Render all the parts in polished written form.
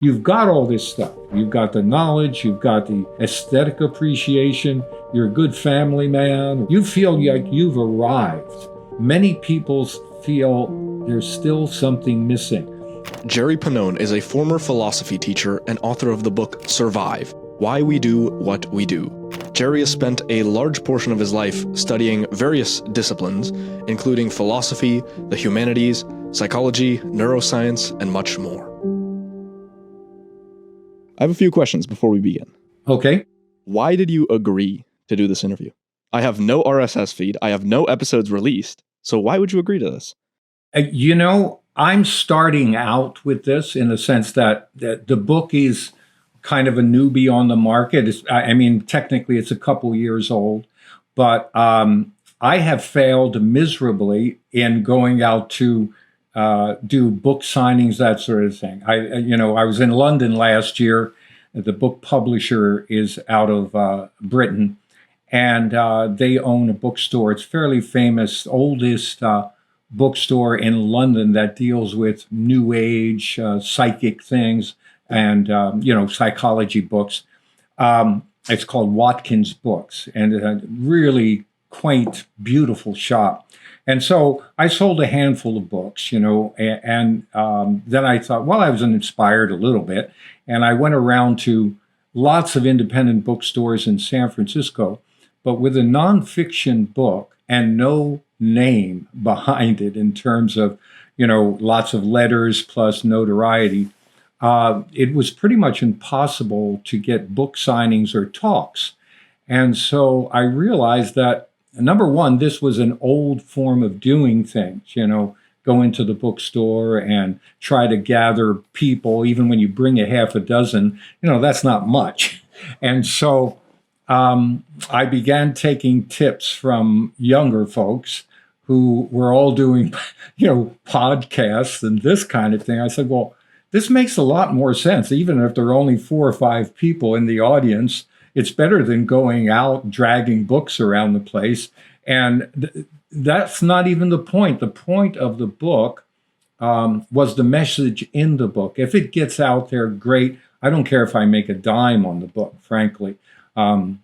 You've got all this stuff. You've got the knowledge, you've got the aesthetic appreciation, you're a good family man. You feel like you've arrived. Many people feel there's still something missing. Jerry Pannone is a former philosophy teacher and author of the book Survive: Why We Do What We Do. Jerry has spent a large portion of his life studying various disciplines, including philosophy, the humanities, psychology, neuroscience, and much more. I have a few questions before we begin. Okay. Why did you agree to do this interview? I have no RSS feed. I have no episodes released. So why would you agree to this? I'm starting out with this in the sense that the book is kind of a newbie on the market. Technically it's a couple years old, but I have failed miserably in going out to do book signings, that sort of thing. I was in London last year. The book publisher is out of Britain, and they own a bookstore. It's fairly famous, oldest bookstore in London that deals with New Age, psychic things, and psychology books. It's called Watkins Books, and a really quaint, beautiful shop. And so I sold a handful of books, and then I thought, well, I was inspired a little bit, and I went around to lots of independent bookstores in San Francisco, but with a nonfiction book and no name behind it in terms of, lots of letters plus notoriety, it was pretty much impossible to get book signings or talks. And so I realized that, number one, this was an old form of doing things, go into the bookstore and try to gather people. Even when you bring a half a dozen, that's not much. And so I began taking tips from younger folks who were all doing, podcasts and this kind of thing. I said, well, this makes a lot more sense. Even if there are only 4 or 5 people in the audience, it's better than going out dragging books around the place. And that's not even the point. The point of the book was the message in the book. If it gets out there, great. I don't care if I make a dime on the book, frankly. I'm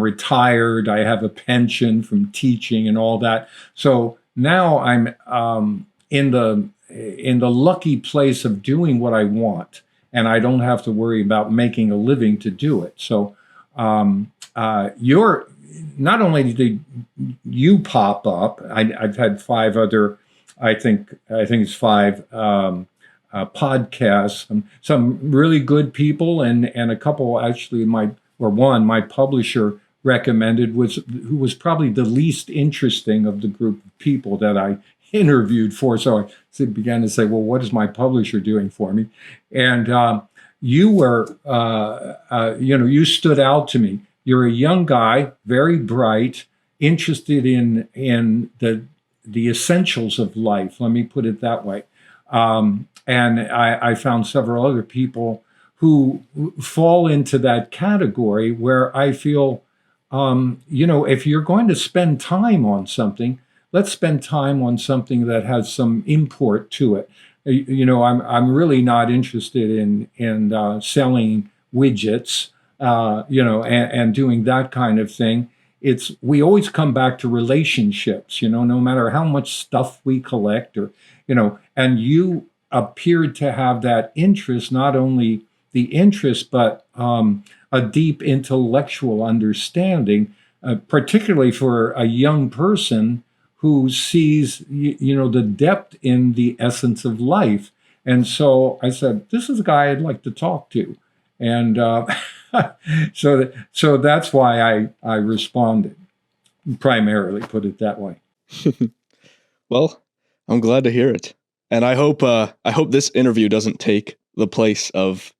retired. I have a pension from teaching and all that. So now I'm in the lucky place of doing what I want, and I don't have to worry about making a living to do it. So you're not only did you pop up, I've had 5 other, I think it's 5 podcasts, some really good people, and a couple actually one my publisher recommended who was probably the least interesting of the group of people that I interviewed for. So I began to say, well, what is my publisher doing for me? And you were, you stood out to me. You're a young guy, very bright, interested in the essentials of life. Let me put it that way. And I found several other people who fall into that category where I feel, if you're going to spend time on something, let's spend time on something that has some import to it. I'm really not interested in selling widgets, and doing that kind of thing. We always come back to relationships, no matter how much stuff we collect and you appeared to have that interest, not only the interest, but a deep intellectual understanding, particularly for a young person who sees, the depth in the essence of life. And so I said, this is a guy I'd like to talk to. And so that's why I responded, primarily, put it that way. Well, I'm glad to hear it. And I hope this interview doesn't take the place of,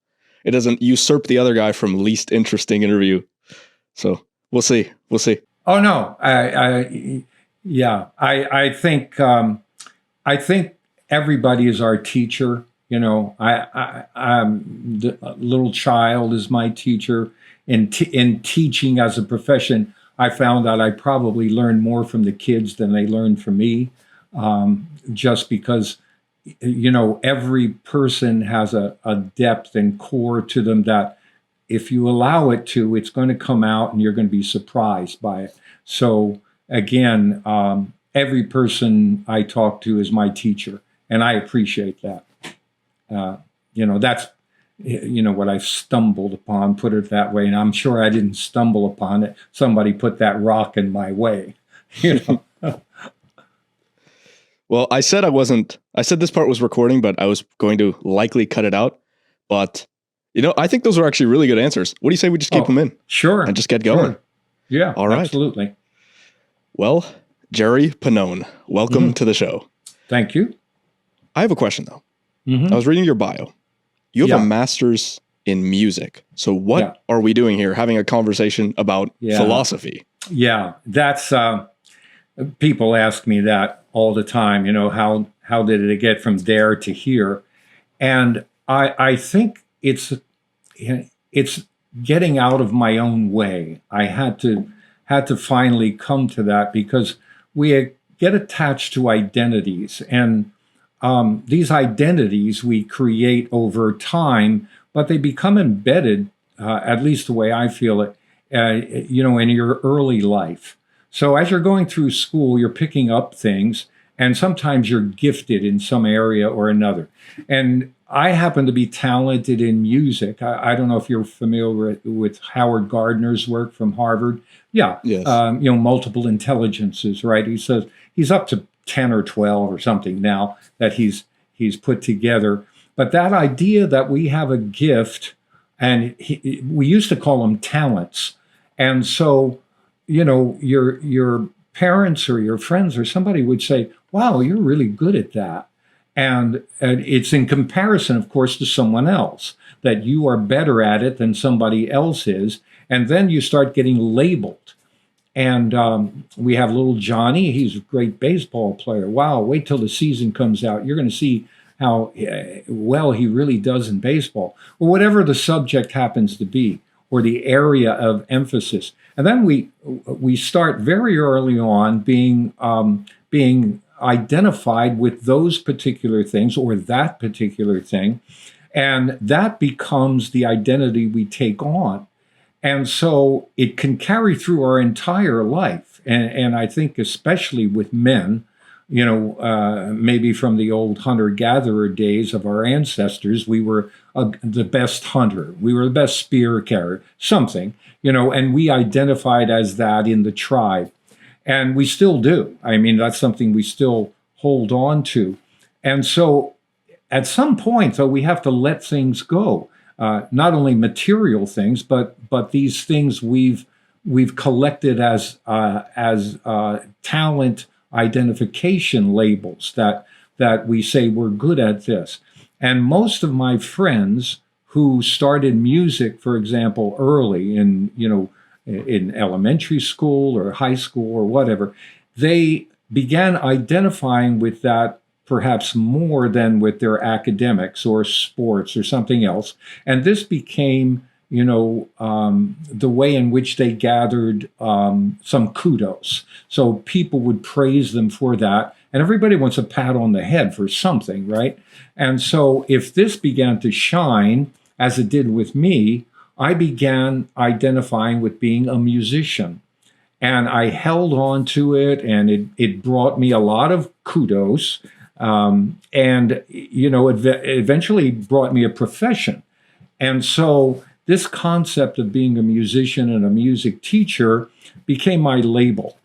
it doesn't usurp the other guy from least interesting interview. So we'll see. Oh, no. I think everybody is our teacher. The little child is my teacher. In teaching as a profession, I found that I probably learned more from the kids than they learned from me, just because every person has a depth and core to them that if you allow it to, it's going to come out and you're going to be surprised by it. So again, every person I talk to is my teacher, and I appreciate that. That's what I've stumbled upon, put it that way. And I'm sure I didn't stumble upon it. Somebody put that rock in my way. Well, I said this part was recording, but I was going to likely cut it out. But, I think those are actually really good answers. What do you say we just keep them in? Sure. And just get going? Sure. Yeah, all right. Absolutely. Well, Jerry Pannone, welcome to the show. Thank you. I have a question, though. I was reading your bio. You have a master's in music. So what are we doing here, having a conversation about philosophy? Yeah, that's... people ask me that all the time, how did it get from there to here? And I think it's getting out of my own way. I had to finally come to that, because we get attached to identities, and these identities we create over time, but they become embedded, at least the way I feel it, in your early life. So as you're going through school, you're picking up things, and sometimes you're gifted in some area or another. And I happen to be talented in music. I don't know if you're familiar with Howard Gardner's work from Harvard. Yeah. Yes. Multiple intelligences, right? He says he's up to 10 or 12 or something now that he's put together. But that idea that we have a gift, and we used to call them talents. And so, your parents or your friends or somebody would say, wow, you're really good at that. And it's in comparison, of course, to someone else, that you are better at it than somebody else is. And then you start getting labeled. And we have little Johnny. He's a great baseball player. Wow, wait till the season comes out. You're going to see how well he really does in baseball, or whatever the subject happens to be, or the area of emphasis. And then we start very early on being identified with those particular things, or that particular thing, and that becomes the identity we take on. And so it can carry through our entire life. And I think especially with men, maybe from the old hunter-gatherer days of our ancestors, we were the best hunter. We were the best spear carrier, something, and we identified as that in the tribe. And we still do. I mean, that's something we still hold on to. And so at some point, though, we have to let things go. Not only material things, but these things we've collected as talent identification labels that we say we're good at this. And most of my friends who started music, for example, early in elementary school or high school or whatever, they began identifying with that perhaps more than with their academics or sports or something else. And this became, the way in which they gathered some kudos. So people would praise them for that. And everybody wants a pat on the head for something, right? And so if this began to shine, as it did with me, I began identifying with being a musician. And I held on to it, and it brought me a lot of kudos. And, it eventually brought me a profession. And so this concept of being a musician and a music teacher became my label.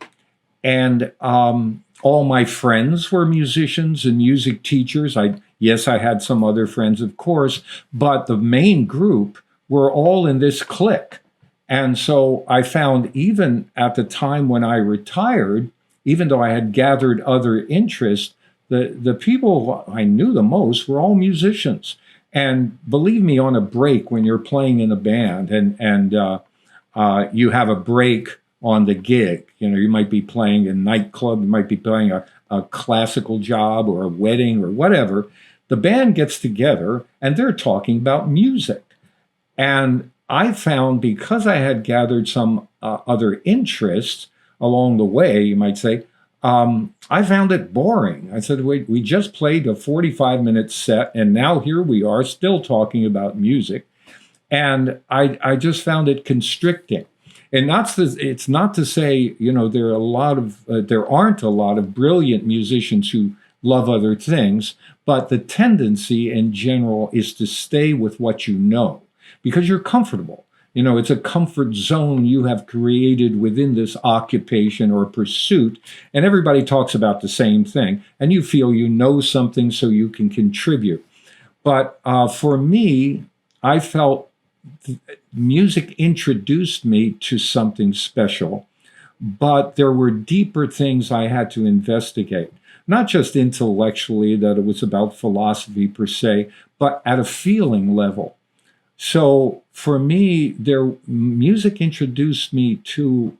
And all my friends were musicians and music teachers. Yes, I had some other friends, of course, but the main group were all in this clique. And so I found, even at the time when I retired, even though I had gathered other interests, the people I knew the most were all musicians. And believe me, on a break, when you're playing in a band and you have a break on the gig, you might be playing a nightclub, you might be playing a classical job or a wedding or whatever, the band gets together and they're talking about music. And I found, because I had gathered some other interests along the way, you might say, I found it boring. I said, wait, we just played a 45-minute set, and now here we are still talking about music. And I just found it constricting. And it's not to say, there aren't a lot of brilliant musicians who love other things, but the tendency in general is to stay with what you know because you're comfortable. It's a comfort zone you have created within this occupation or pursuit, and everybody talks about the same thing, and you feel you know something so you can contribute. But for me, I felt music introduced me to something special, but there were deeper things I had to investigate. Not just intellectually, that it was about philosophy per se, but at a feeling level. So for me, music introduced me to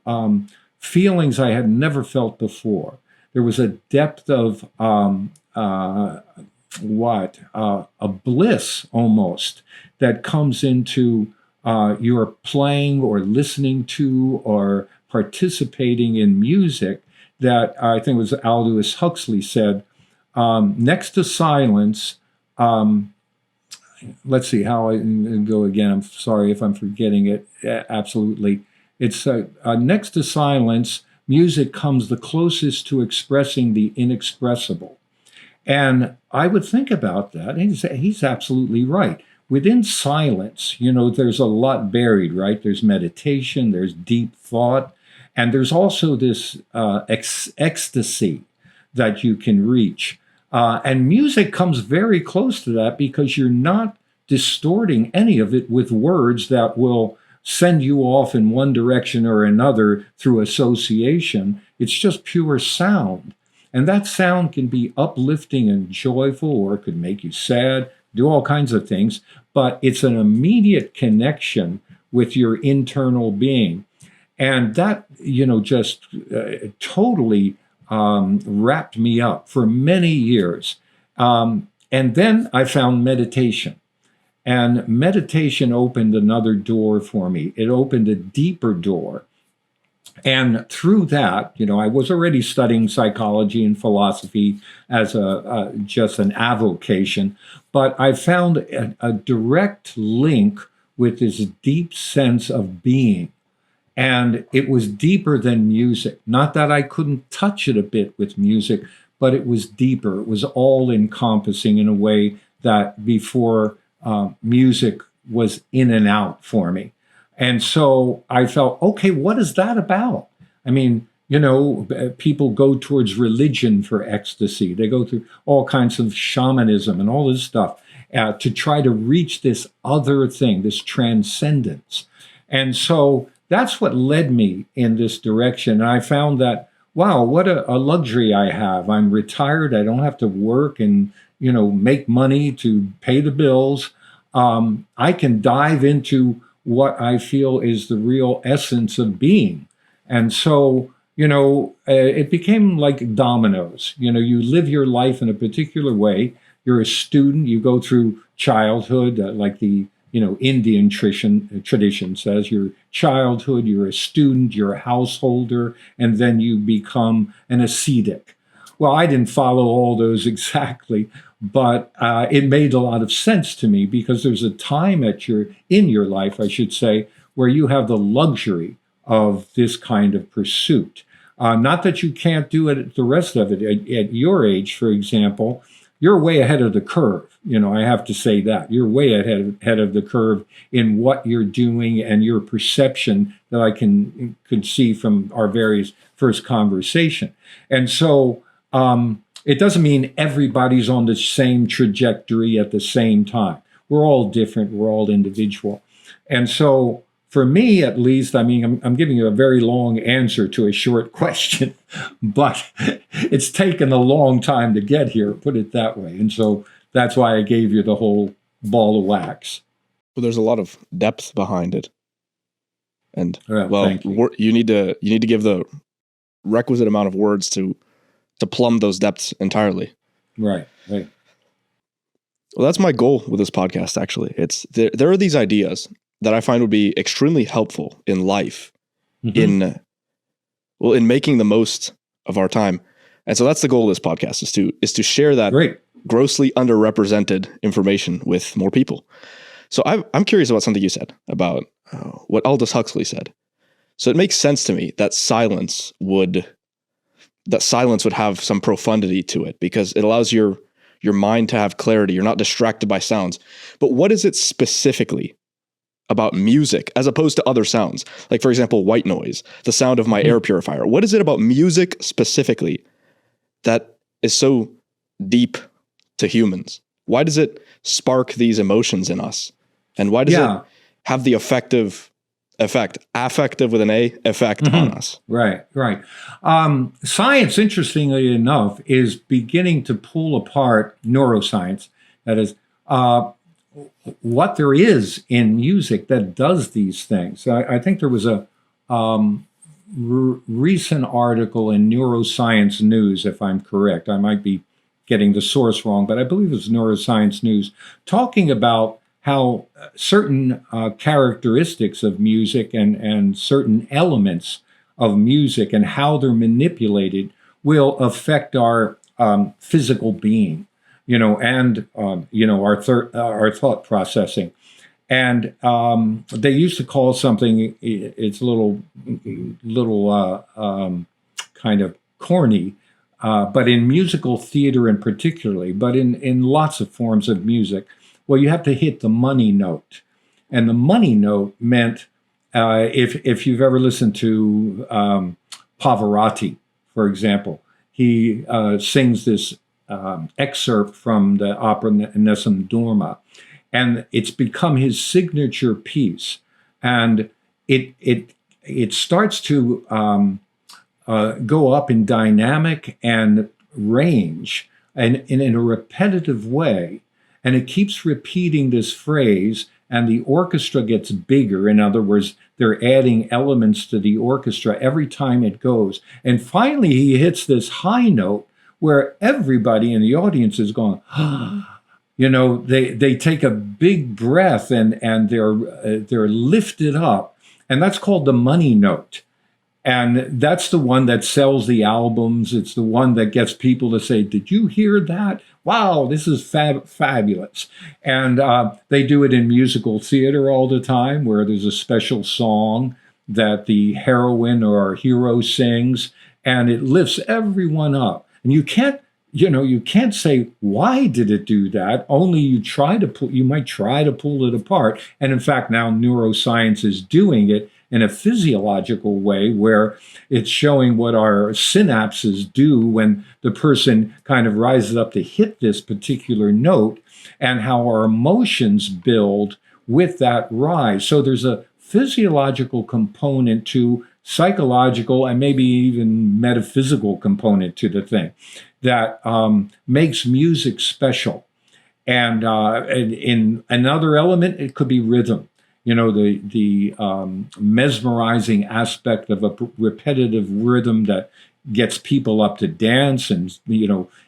feelings I had never felt before. There was a depth of a bliss almost that comes into your playing or listening to or participating in music that I think it was Aldous Huxley said, next to silence, let's see how I go again. I'm sorry if I'm forgetting it. Absolutely. It's next to silence, music comes the closest to expressing the inexpressible. And I would think about that, and he's absolutely right. Within silence, there's a lot buried, right? There's meditation, there's deep thought, and there's also this ecstasy that you can reach. And music comes very close to that because you're not distorting any of it with words that will send you off in one direction or another through association. It's just pure sound. And that sound can be uplifting and joyful, or it could make you sad, do all kinds of things, but it's an immediate connection with your internal being. And that, just totally wrapped me up for many years. And then I found meditation. And meditation opened another door for me. It opened a deeper door. And through that, I was already studying psychology and philosophy as just an avocation, but I found a direct link with this deep sense of being. And it was deeper than music. Not that I couldn't touch it a bit with music, but it was deeper. It was all encompassing in a way that before music was in and out for me. And so I felt, okay, what is that about? I mean, people go towards religion for ecstasy. They go through all kinds of shamanism and all this stuff to try to reach this other thing, this transcendence. And so that's what led me in this direction. And I found that, wow, what a luxury I have. I'm retired. I don't have to work and, make money to pay the bills. I can dive into what I feel is the real essence of being. And so, it became like dominoes. You live your life in a particular way. You're a student. You go through childhood, like the Indian tradition says, your childhood, you're a student, you're a householder, and then you become an ascetic. Well, I didn't follow all those exactly, but it made a lot of sense to me because there's a time in your life, I should say, where you have the luxury of this kind of pursuit. Not that you can't do it, the rest of it. At your age, for example, you're way ahead of the curve. I have to say that. You're way ahead of the curve in what you're doing and your perception that I could see from our various first conversation. And so it doesn't mean everybody's on the same trajectory at the same time. We're all different. We're all individual. And so for me, at least, I mean, I'm giving you a very long answer to a short question, but it's taken a long time to get here, put it that way. And so that's why I gave you the whole ball of wax. Well, there's a lot of depth behind it. And you need to give the requisite amount of words to plumb those depths entirely. Right. Well, that's my goal with this podcast, actually. It's there are these ideas that I find would be extremely helpful in life, in making the most of our time. And so that's the goal of this podcast, is to share that Great. grossly underrepresented information with more people. So I'm curious about something you said about what Aldous Huxley said. So it makes sense to me that silence would have some profundity to it, because it allows your mind to have clarity. You're not distracted by sounds. But what is it specifically about music as opposed to other sounds? Like, for example, white noise, the sound of my air purifier. What is it about music specifically that is so deep to humans? Why does it spark these emotions in us? And why does it have the affective with an A, effect on us? Right. Science, interestingly enough, is beginning to pull apart neuroscience. That is, what there is in music that does these things. I think there was a recent article in Neuroscience News, if I'm correct. I might be getting the source wrong, but I believe it's Neuroscience News, talking about how certain characteristics of music and certain elements of music and how they're manipulated will affect our physical being, and our thought processing. And they used to call something, it's a little kind of corny, but in musical theater in particularly, but in lots of forms of music, well, you have to hit the money note. And the money note meant, if you've ever listened to Pavarotti, for example, he sings this excerpt from the opera Nessun Dorma, and it's become his signature piece. And it starts to go up in dynamic and range, and in a repetitive way. And it keeps repeating this phrase, and the orchestra gets bigger. In other words, they're adding elements to the orchestra every time it goes. And finally, he hits this high note where everybody in the audience is going, they take a big breath and they're lifted up. And that's called the money note. And that's the one that sells the albums. It's the one that gets people to say, did you hear that? Wow, this is fabulous. And they do it in musical theater all the time, where there's a special song that the heroine or hero sings, and it lifts everyone up. And you can't say, why did it do that? Only you might try to pull it apart. And in fact, now neuroscience is doing it in a physiological way, where it's showing what our synapses do when the person kind of rises up to hit this particular note, and how our emotions build with that rise. So there's a physiological component to psychological and maybe even metaphysical component to the thing that makes music special. And in another element, it could be rhythm. The mesmerizing aspect of a repetitive rhythm that gets people up to dance. And,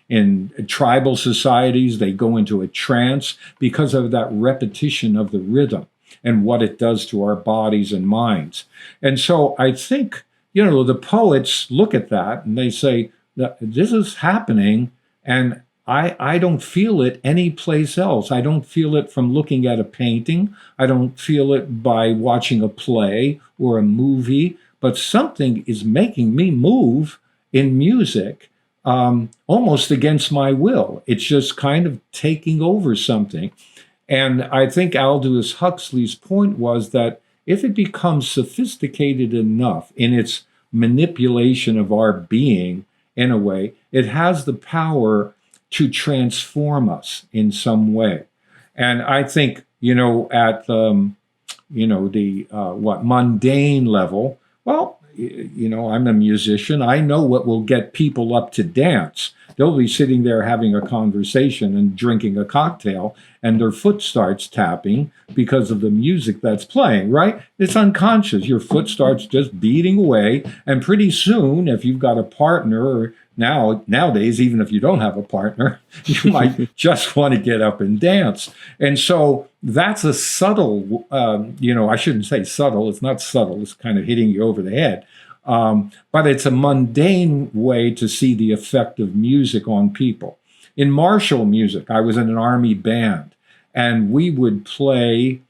in tribal societies, they go into a trance because of that repetition of the rhythm and what it does to our bodies and minds. And so I think, the poets look at that and they say that this is happening, and I don't feel it anyplace else. I don't feel it from looking at a painting. I don't feel it by watching a play or a movie, but something is making me move in music, almost against my will. It's just kind of taking over something. And I think Aldous Huxley's point was that if it becomes sophisticated enough in its manipulation of our being, in a way, it has the power to transform us in some way. And I think, at the mundane level, well, I'm a musician. I know what will get people up to dance. They'll be sitting there having a conversation and drinking a cocktail, and their foot starts tapping because of the music that's playing, right? It's unconscious. Your foot starts just beating away, and pretty soon, if you've got a partner, or nowadays, even if you don't have a partner, you might just want to get up and dance. And so that's a subtle, I shouldn't say subtle. It's not subtle. It's kind of hitting you over the head. But it's a mundane way to see the effect of music on people. In martial music, I was in an army band, and we would play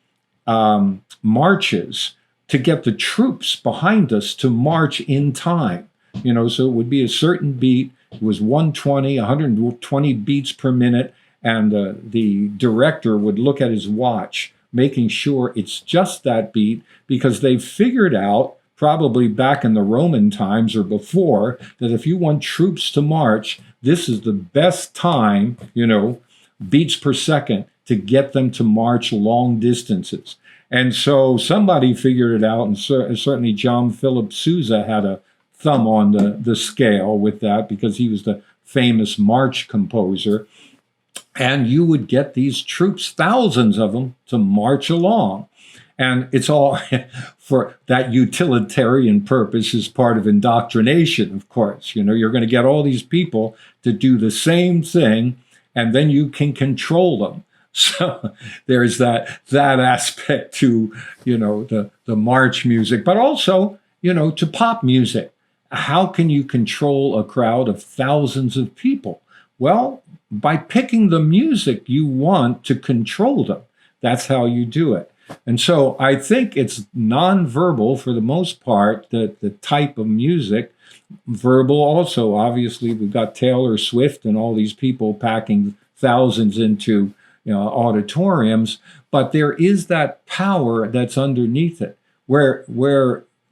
marches to get the troops behind us to march in time. So it would be a certain beat. It was 120 beats per minute, and the director would look at his watch, making sure it's just that beat, because they figured out, probably back in the Roman times or before, that if you want troops to march, this is the best time, beats per second, to get them to march long distances. And so somebody figured it out, and certainly John Philip Sousa had a thumb on the scale with that, because he was the famous march composer. And you would get these troops, thousands of them, to march along. And it's all for that utilitarian purpose, is part of indoctrination, of course. You're going to get all these people to do the same thing, and then you can control them. So there's that aspect to, the march music, but also, to pop music. How can you control a crowd of thousands of people? Well, by picking the music you want to control them. That's how you do it. And so I think it's nonverbal for the most part, the type of music. Verbal also, obviously, we've got Taylor Swift and all these people packing thousands into auditoriums, but there is that power that's underneath it. Where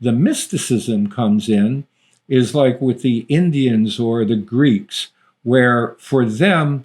the mysticism comes in is like with the Indians or the Greeks, where for them,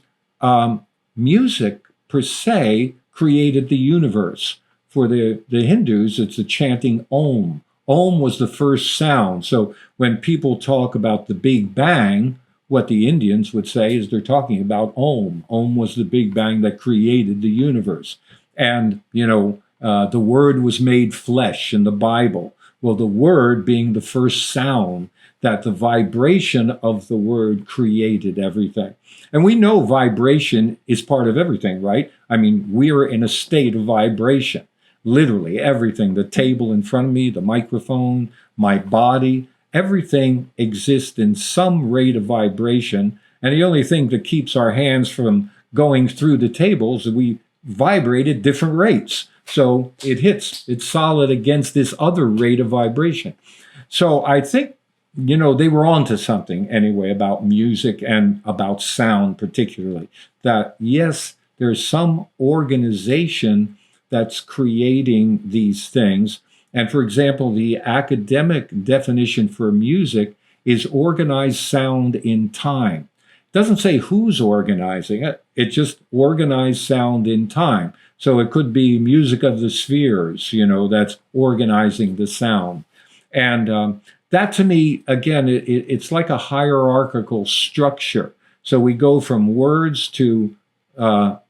music per se created the universe. For the Hindus, it's the chanting Om. Om was the first sound. So when people talk about the Big Bang, what the Indians would say is they're talking about Om. Om was the Big Bang that created the universe. And, the word was made flesh in the Bible. Well, the word being the first sound, that the vibration of the word created everything. And we know vibration is part of everything, right? I mean, we're in a state of vibration. Literally everything, the table in front of me, the microphone, my body, everything exists in some rate of vibration. And the only thing that keeps our hands from going through the tables is we vibrate at different rates. So it's solid against this other rate of vibration. So I think, they were onto something anyway about music and about sound particularly, that yes, there's some organization that's creating these things. And for example, the academic definition for music is organized sound in time. It doesn't say who's organizing it. It just organized sound in time. So it could be music of the spheres, that's organizing the sound. And that to me, again, it's like a hierarchical structure. So we go from words to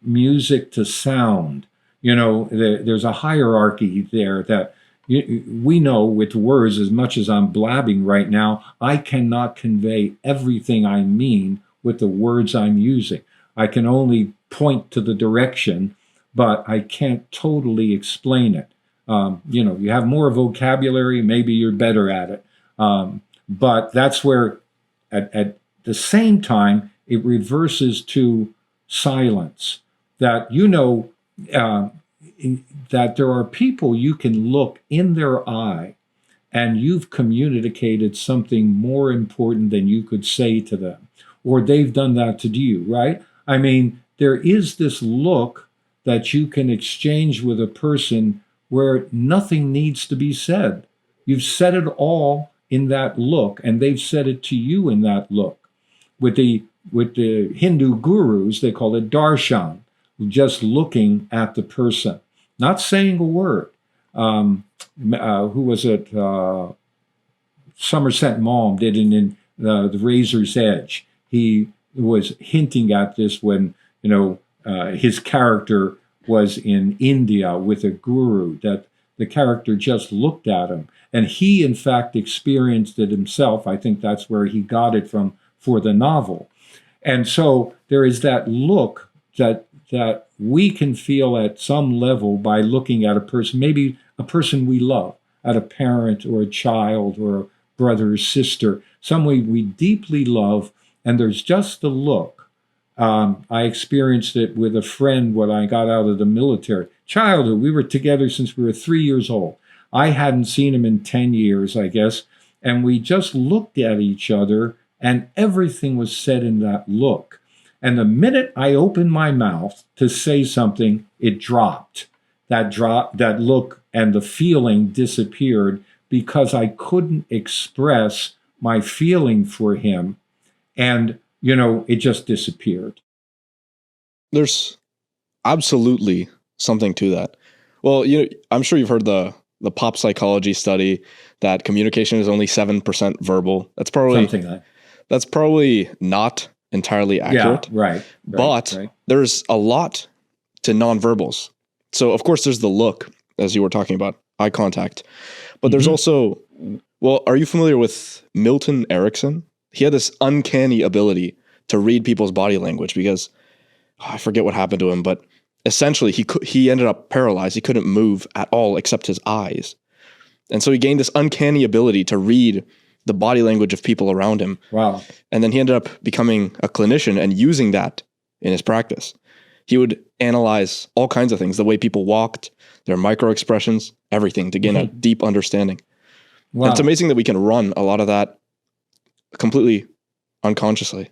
music to sound. There's a hierarchy there that we know with words. As much as I'm blabbing right now, I cannot convey everything I mean with the words I'm using. I can only point to the direction, but I can't totally explain it. You have more vocabulary, maybe you're better at it. But that's where, at the same time, it reverses to silence. That that there are people you can look in their eye and you've communicated something more important than you could say to them, or they've done that to you, right? I mean, there is this look that you can exchange with a person where nothing needs to be said. You've said it all in that look, and they've said it to you in that look. With the Hindu gurus, they call it darshan, just looking at the person, not saying a word. Who was it? Somerset Maugham did it in The Razor's Edge. He was hinting at this when, his character was in India with a guru, that the character just looked at him. And he, in fact, experienced it himself. I think that's where he got it from for the novel. And so there is that look that we can feel at some level by looking at a person, maybe a person we love, at a parent or a child or brother or sister, someone we deeply love, and there's just the look. I experienced it with a friend when I got out of the military. Childhood, we were together since we were 3 years old. I hadn't seen him in 10 years, I guess, and we just looked at each other, and everything was said in that look. And the minute I opened my mouth to say something, it dropped. That look and the feeling disappeared because I couldn't express my feeling for him. And, it just disappeared. There's absolutely something to that. Well, I'm sure you've heard the pop psychology study that communication is only 7% verbal. That's probably not entirely accurate. Yeah, right. But there's a lot to nonverbals. So, of course, there's the look, as you were talking about, eye contact. But there's also, are you familiar with Milton Erickson? He had this uncanny ability to read people's body language because I forget what happened to him, but essentially he ended up paralyzed. He couldn't move at all except his eyes. And so he gained this uncanny ability to read the body language of people around him. Wow. And then he ended up becoming a clinician and using that in his practice. He would analyze all kinds of things, the way people walked, their micro expressions, everything to gain a deep understanding. Wow. And it's amazing that we can run a lot of that completely unconsciously.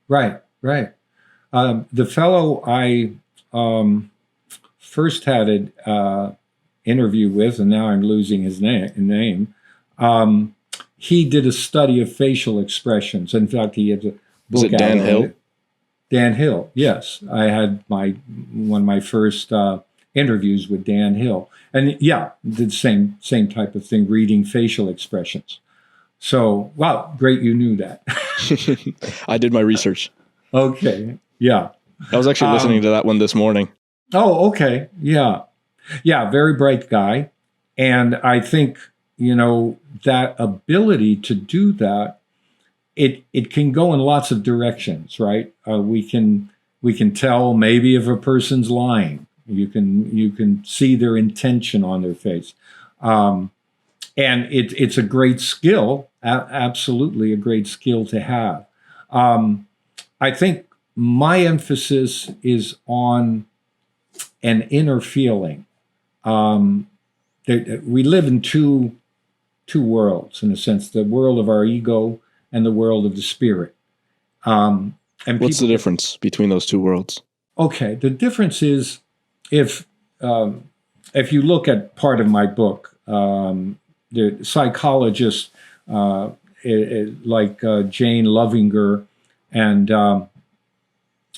Right. The fellow I first had an interview with, and now I'm losing his name, he did a study of facial expressions. In fact, he had a book. Was it Dan Hill? Dan Hill, yes. I had one of my first interviews with Dan Hill. And did the same type of thing, reading facial expressions. So, wow, great you knew that. I did my research. Okay, yeah. I was actually listening to that one this morning. Oh, okay, yeah. Yeah, very bright guy. And I think, that ability to do that, it can go in lots of directions, right? We can tell maybe if a person's lying. You can see their intention on their face. And it's a great skill, absolutely a great skill to have. I think my emphasis is on an inner feeling. We live in two worlds, in a sense, the world of our ego and the world of the spirit. And what's the difference between those two worlds? Okay, the difference is if you look at part of my book, the psychologists like Jane Lovinger and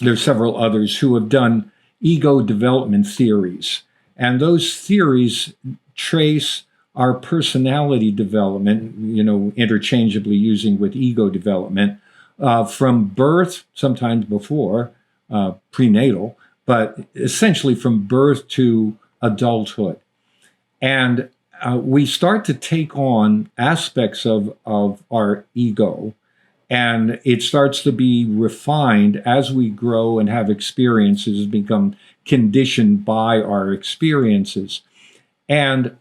there's several others who have done ego development theories. And those theories trace our personality development, interchangeably using with ego development, from birth, sometimes before, prenatal, but essentially from birth to adulthood. And we start to take on aspects of our ego, and it starts to be refined as we grow and have experiences, become conditioned by our experiences. And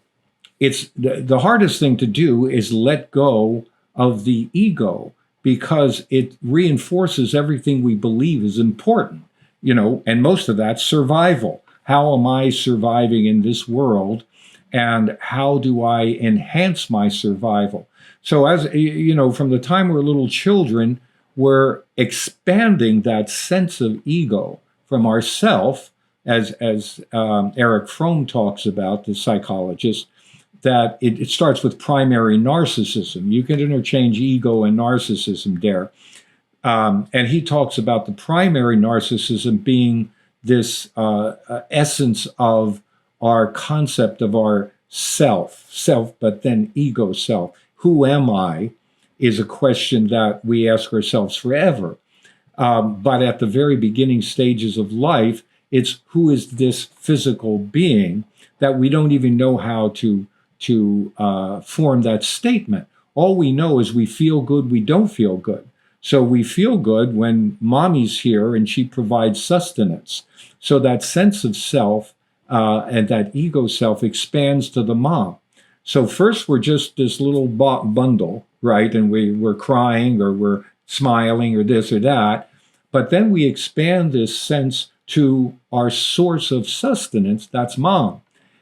it's the hardest thing to do is let go of the ego, because it reinforces everything we believe is important, and most of that's survival. How am I surviving in this world? And how do I enhance my survival? So as from the time we're little children, we're expanding that sense of ego from ourself, as Erich Fromm talks about, the psychologist, that it starts with primary narcissism. You can interchange ego and narcissism there. And he talks about the primary narcissism being this essence of our concept of our self, but then ego self. Who am I is a question that we ask ourselves forever. But at the very beginning stages of life, it's who is this physical being that we don't even know how to form that statement. All we know is we feel good, we don't feel good. So we feel good when mommy's here and she provides sustenance. So that sense of self and that ego self expands to the mom. So first we're just this little bundle, right? And we're crying or we're smiling or this or that. But then we expand this sense to our source of sustenance, that's mom.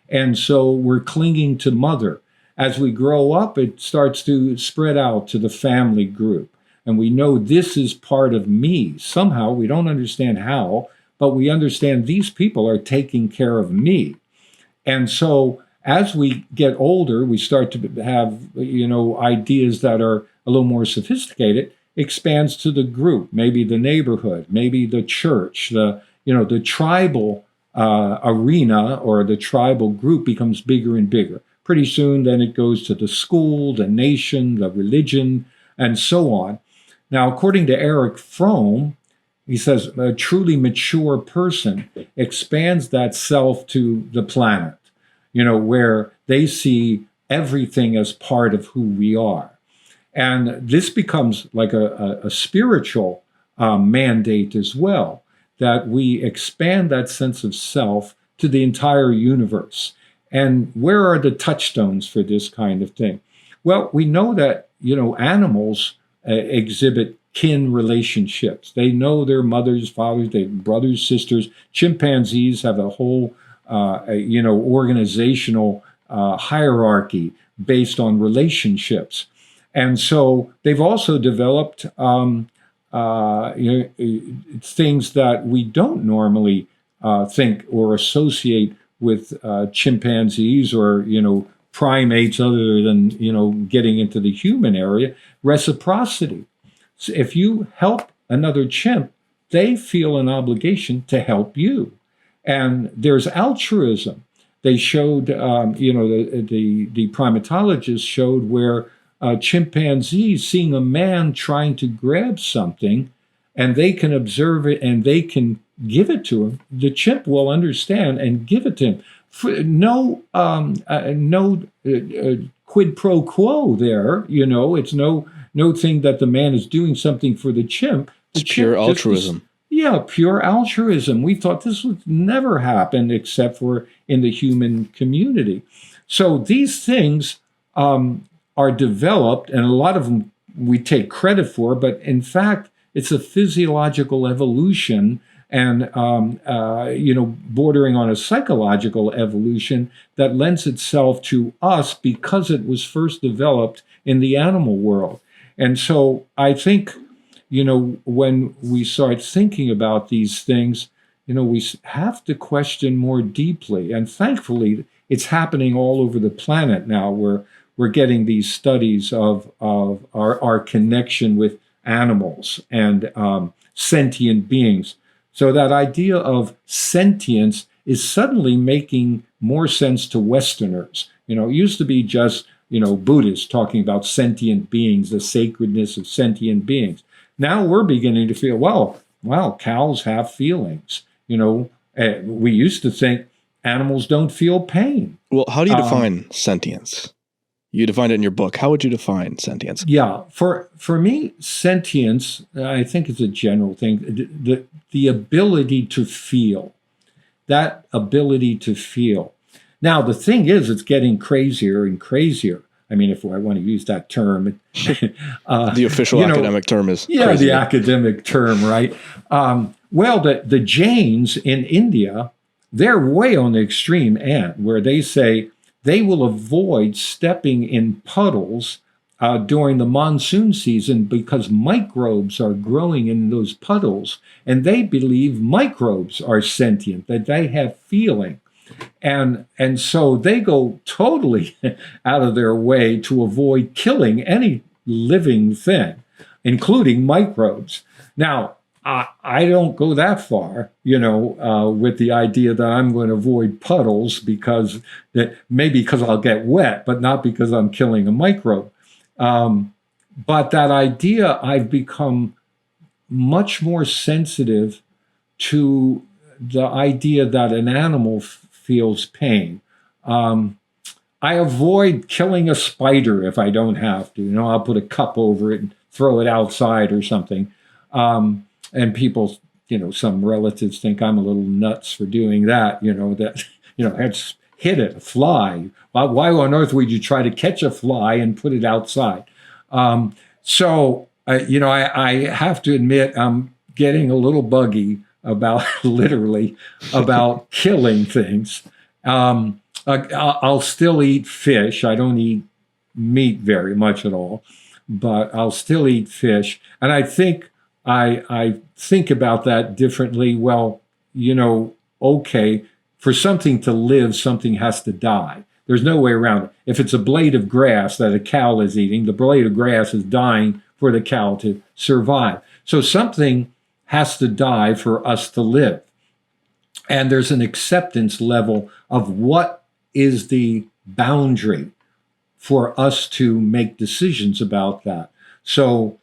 And so we're clinging to mother. As we grow up, it starts to spread out to the family group. And we know this is part of me. Somehow, we don't understand how, but we understand these people are taking care of me. And so as we get older, we start to have, ideas that are a little more sophisticated, expands to the group, maybe the neighborhood, maybe the church, the tribal arena or the tribal group becomes bigger and bigger. Pretty soon, then it goes to the school, the nation, the religion, and so on. Now, according to Eric Fromm, he says a truly mature person expands that self to the planet, where they see everything as part of who we are. And this becomes like a spiritual mandate as well, that we expand that sense of self to the entire universe. And where are the touchstones for this kind of thing? Well, we know that, animals exhibit kin relationships. They know their mothers, fathers, their brothers, sisters. Chimpanzees have a whole, organizational hierarchy based on relationships. And so they've also developed things that we don't normally think or associate with chimpanzees or, primates other than, getting into the human area, reciprocity. So if you help another chimp, they feel an obligation to help you. And there's altruism. They showed, the primatologists showed where chimpanzees seeing a man trying to grab something and they can observe it and they can give it to him, the chimp will understand and give it to him. No quid pro quo there, it's no thing that the man is doing something for the chimp. It's pure altruism. Pure altruism. We thought this would never happen except for in the human community. So these things are developed, and a lot of them we take credit for, but in fact, it's a physiological evolution and, bordering on a psychological evolution that lends itself to us because it was first developed in the animal world. And so I think, when we start thinking about these things, we have to question more deeply. And thankfully, it's happening all over the planet now where we're getting these studies of our connection with animals and sentient beings. So that idea of sentience is suddenly making more sense to Westerners. It used to be just, Buddhists talking about sentient beings, the sacredness of sentient beings. Now we're beginning to feel, wow, cows have feelings. We used to think animals don't feel pain. Well, how do you define sentience? You defined it in your book. How would you define sentience? Yeah, for me, sentience, I think it's a general thing. The ability to feel, that ability to feel. Now, the thing is, it's getting crazier and crazier. I mean, if I want to use that term. The official academic term is crazy. The academic term, right? The Jains in India, they're way on the extreme end where they say they will avoid stepping in puddles during the monsoon season because microbes are growing in those puddles, and they believe microbes are sentient, that they have feeling. And so they go totally out of their way to avoid killing any living thing, including microbes. Now, I don't go that far, with the idea that I'm going to avoid puddles because I'll get wet, but not because I'm killing a microbe. But that idea, I've become much more sensitive to the idea that an animal feels pain. I avoid killing a spider if I don't have to. I'll put a cup over it and throw it outside or something. And people, some relatives think I'm a little nuts for doing that. It's hit it, a fly. Why on earth would you try to catch a fly and put it outside? I have to admit, I'm getting a little buggy about literally about killing things. I'll still eat fish. I don't eat meat very much at all, but I'll still eat fish. And I think I think about that differently. Well, okay, for something to live, something has to die. There's no way around it. If it's a blade of grass that a cow is eating, the blade of grass is dying for the cow to survive. So something has to die for us to live. And there's an acceptance level of what is the boundary for us to make decisions about that. So,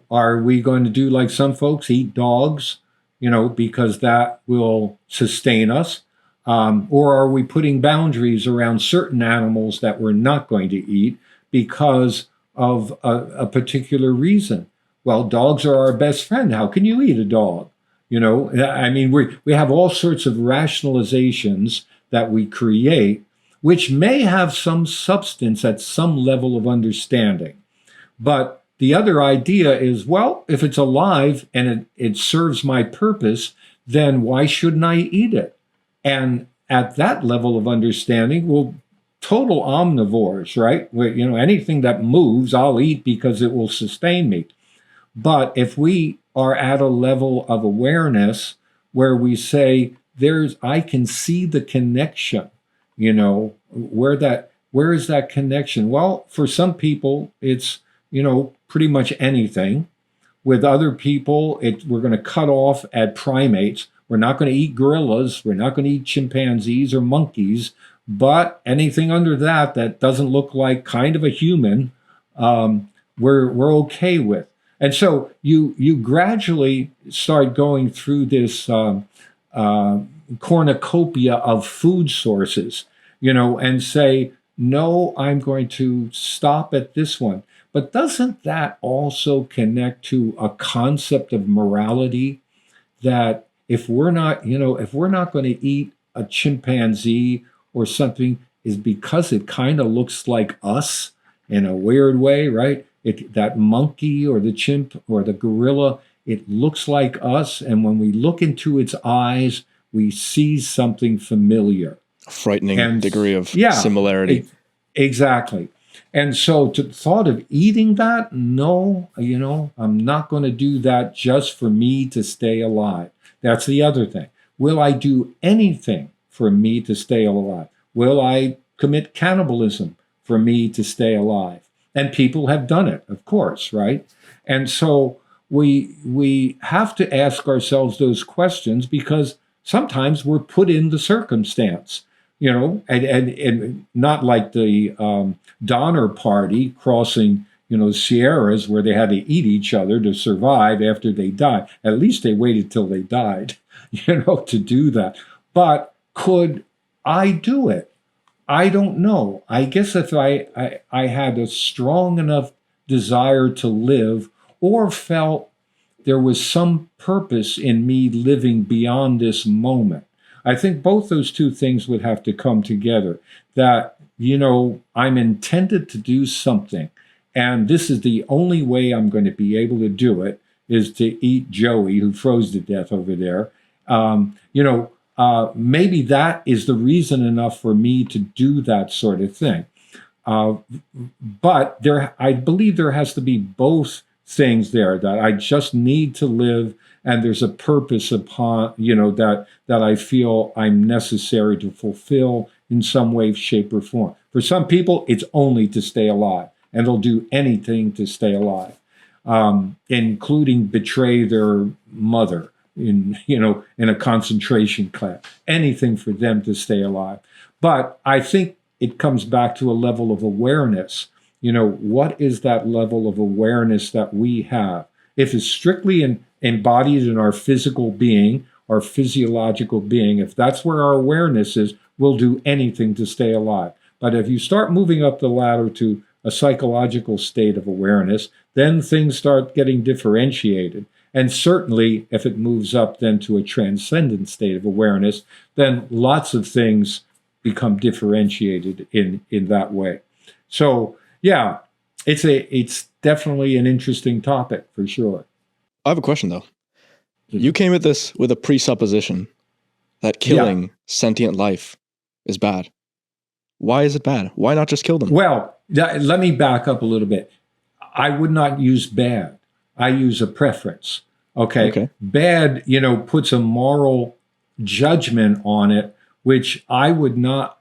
are we going to do like some folks, eat dogs, because that will sustain us? Or are we putting boundaries around certain animals that we're not going to eat because of a particular reason? Well, dogs are our best friend. How can you eat a dog? We have all sorts of rationalizations that we create, which may have some substance at some level of understanding. But the other idea is, well, if it's alive and it serves my purpose, then why shouldn't I eat it? And at that level of understanding, well, total omnivores, right? Anything that moves, I'll eat because it will sustain me. But if we are at a level of awareness where we say, I can see the connection, where is that connection? Well, for some people, it's, pretty much anything. With other people, we're going to cut off at primates. We're not going to eat gorillas. We're not going to eat chimpanzees or monkeys. But anything under that doesn't look like kind of a human, we're okay with. And so you gradually start going through this cornucopia of food sources, and say, no, I'm going to stop at this one. But doesn't that also connect to a concept of morality that if we're not going to eat a chimpanzee or something, is because it kind of looks like us in a weird way, right? That monkey or the chimp or the gorilla, it looks like us. And when we look into its eyes, we see something familiar. A frightening degree of similarity. Exactly. And so to the thought of eating that, no, I'm not going to do that just for me to stay alive. That's the other thing. Will I do anything for me to stay alive? Will I commit cannibalism for me to stay alive? And people have done it, of course, right? And so we have to ask ourselves those questions because sometimes we're put in the circumstance, and not like the Donner Party crossing, Sierras where they had to eat each other to survive after they died. At least they waited till they died, to do that. But could I do it? I don't know. I guess if I had a strong enough desire to live or felt there was some purpose in me living beyond this moment, I think both those two things would have to come together. That, I'm intended to do something, and this is the only way I'm going to be able to do it is to eat Joey, who froze to death over there. Maybe that is the reason enough for me to do that sort of thing. But I believe there has to be both things there, that I just need to live and there's a purpose upon, that I feel I'm necessary to fulfill in some way, shape, or form. For some people, it's only to stay alive, and they'll do anything to stay alive, including betray their mother in a concentration camp, anything for them to stay alive. But I think it comes back to a level of awareness. What is that level of awareness that we have? If it's strictly embodied in our physical being, our physiological being, if that's where our awareness is, we'll do anything to stay alive. But if you start moving up the ladder to a psychological state of awareness, then things start getting differentiated. And certainly, if it moves up then to a transcendent state of awareness, then lots of things become differentiated in that way. So yeah, it's definitely an interesting topic for sure. I have a question though. You came at this with a presupposition that killing sentient life is bad. Why is it bad? Why not just kill them? Well, let me back up a little bit. I would not use bad. I use a preference. Okay. Bad, puts a moral judgment on it, which I would not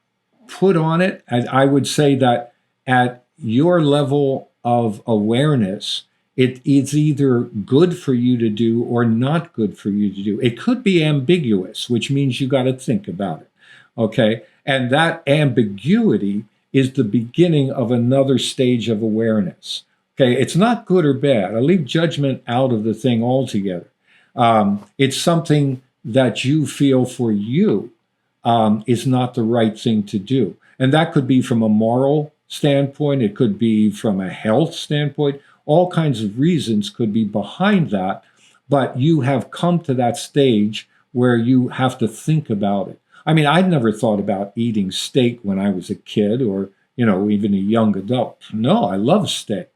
put on it. I would say that at your level of awareness, it's either good for you to do or not good for you to do. It could be ambiguous, which means you got to think about it. Okay. And that ambiguity is the beginning of another stage of awareness. Okay. It's not good or bad. I leave judgment out of the thing altogether. It's something that you feel for you is not the right thing to do. And that could be from a moral standpoint. It could be from a health standpoint. All kinds of reasons could be behind that. But you have come to that stage where you have to think about it. I mean, I'd never thought about eating steak when I was a kid or, even a young adult. No, I love steak,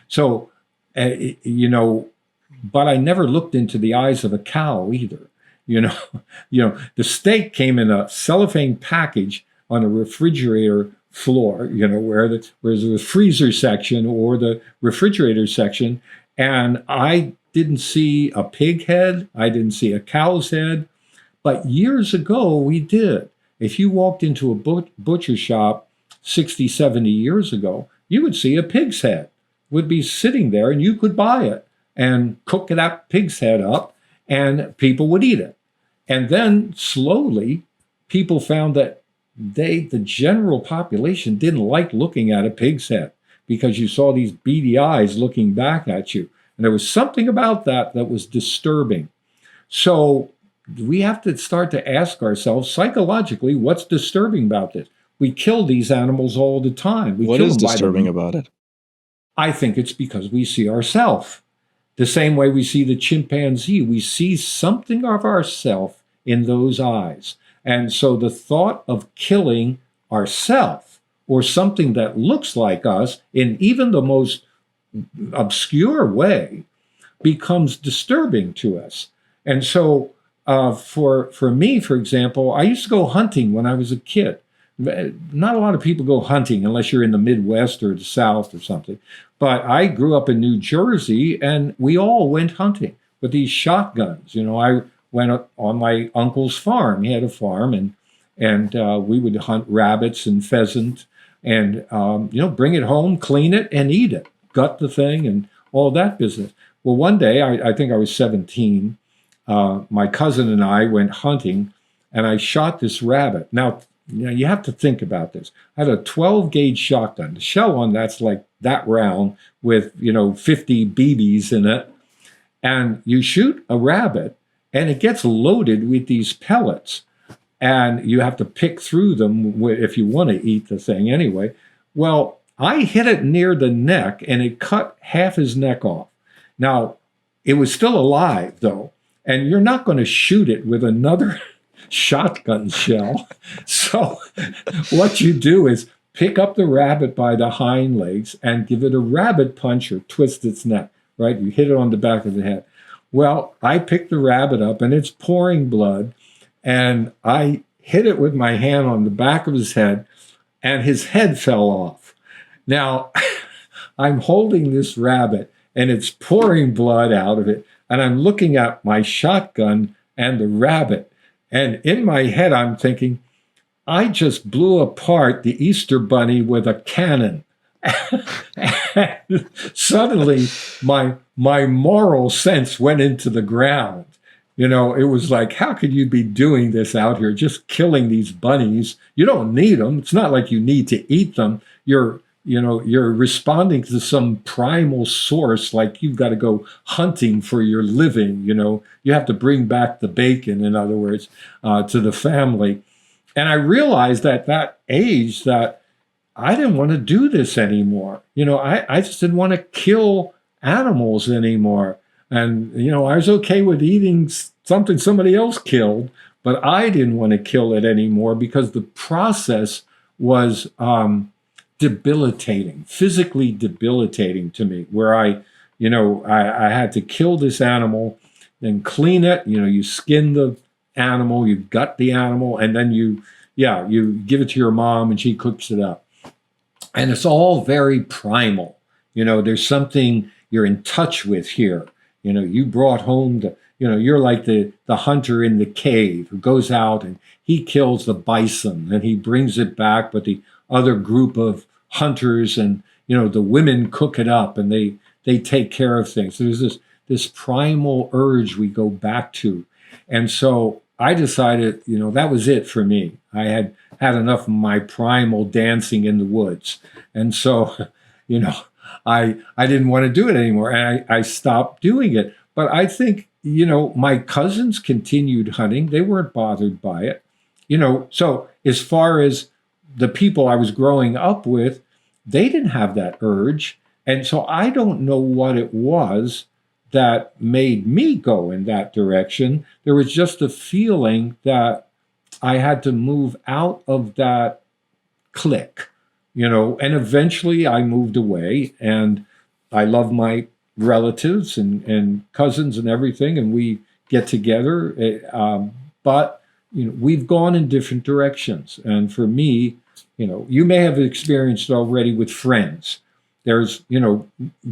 So, but I never looked into the eyes of a cow either. The steak came in a cellophane package on a refrigerator floor, where's the freezer section or the refrigerator section. And I didn't see a pig head. I didn't see a cow's head. But years ago, we did. If you walked into a butcher shop 60, 70 years ago, you would see a pig's head would be sitting there and you could buy it and cook that pig's head up and people would eat it. And then slowly, people found that the general population didn't like looking at a pig's head because you saw these beady eyes looking back at you. And there was something about that was disturbing. So we have to start to ask ourselves psychologically, what's disturbing about this? We kill these animals all the time. What is disturbing about it? I think it's because we see ourselves. The same way we see the chimpanzee, we see something of ourselves in those eyes. And so the thought of killing ourselves or something that looks like us in even the most obscure way becomes disturbing to us. And so for me, for example, I used to go hunting when I was a kid. Not a lot of people go hunting unless you're in the Midwest or the South or something. But I grew up in New Jersey and we all went hunting with these shotguns. I went on my uncle's farm. He had a farm and we would hunt rabbits and pheasant and, bring it home, clean it and eat it, gut the thing and all that business. Well, one day, I think I was 17, my cousin and I went hunting and I shot this rabbit. Now, you have to think about this. I had a 12 gauge shotgun. The shell on that's like that round with, 50 BBs in it. And you shoot a rabbit and it gets loaded with these pellets. And you have to pick through them if you want to eat the thing anyway. Well, I hit it near the neck and it cut half his neck off. Now, it was still alive though. And you're not going to shoot it with another shotgun shell. So what you do is pick up the rabbit by the hind legs and give it a rabbit punch or twist its neck, right? You hit it on the back of the head. Well, I picked the rabbit up and it's pouring blood and I hit it with my hand on the back of his head and his head fell off. Now, I'm holding this rabbit and it's pouring blood out of it and I'm looking at my shotgun and the rabbit. And in my head, I'm thinking, I just blew apart the Easter Bunny with a cannon. Suddenly, my moral sense went into the ground. It was like, how could you be doing this out here, just killing these bunnies? You don't need them. It's not like you need to eat them. You're responding to some primal source, like you've got to go hunting for your living. You have to bring back the bacon, in other words, to the family. And I realized at that age that I didn't want to do this anymore. I just didn't want to kill animals anymore. And, I was okay with eating something somebody else killed, But I didn't want to kill it anymore because the process was debilitating, physically debilitating to me, where I had to kill this animal, then clean it. You skin the animal, you gut the animal, and then you give it to your mom and she cooks it up. And it's all very primal. There's something you're in touch with here. You brought home you're like the hunter in the cave who goes out and he kills the bison and he brings it back, but the other group of hunters and, the women cook it up and they take care of things. So there's this primal urge we go back to. And so I decided, that was it for me. I had enough of my primal dancing in the woods. And so, I didn't want to do it anymore. And I stopped doing it. But I think, my cousins continued hunting. They weren't bothered by it. So as far as the people I was growing up with, they didn't have that urge. And so I don't know what it was that made me go in that direction. There was just a feeling that I had to move out of that clique, and eventually I moved away, and I love my relatives and cousins and everything, and we get together. But, we've gone in different directions. And for me, you may have experienced it already with friends. There's,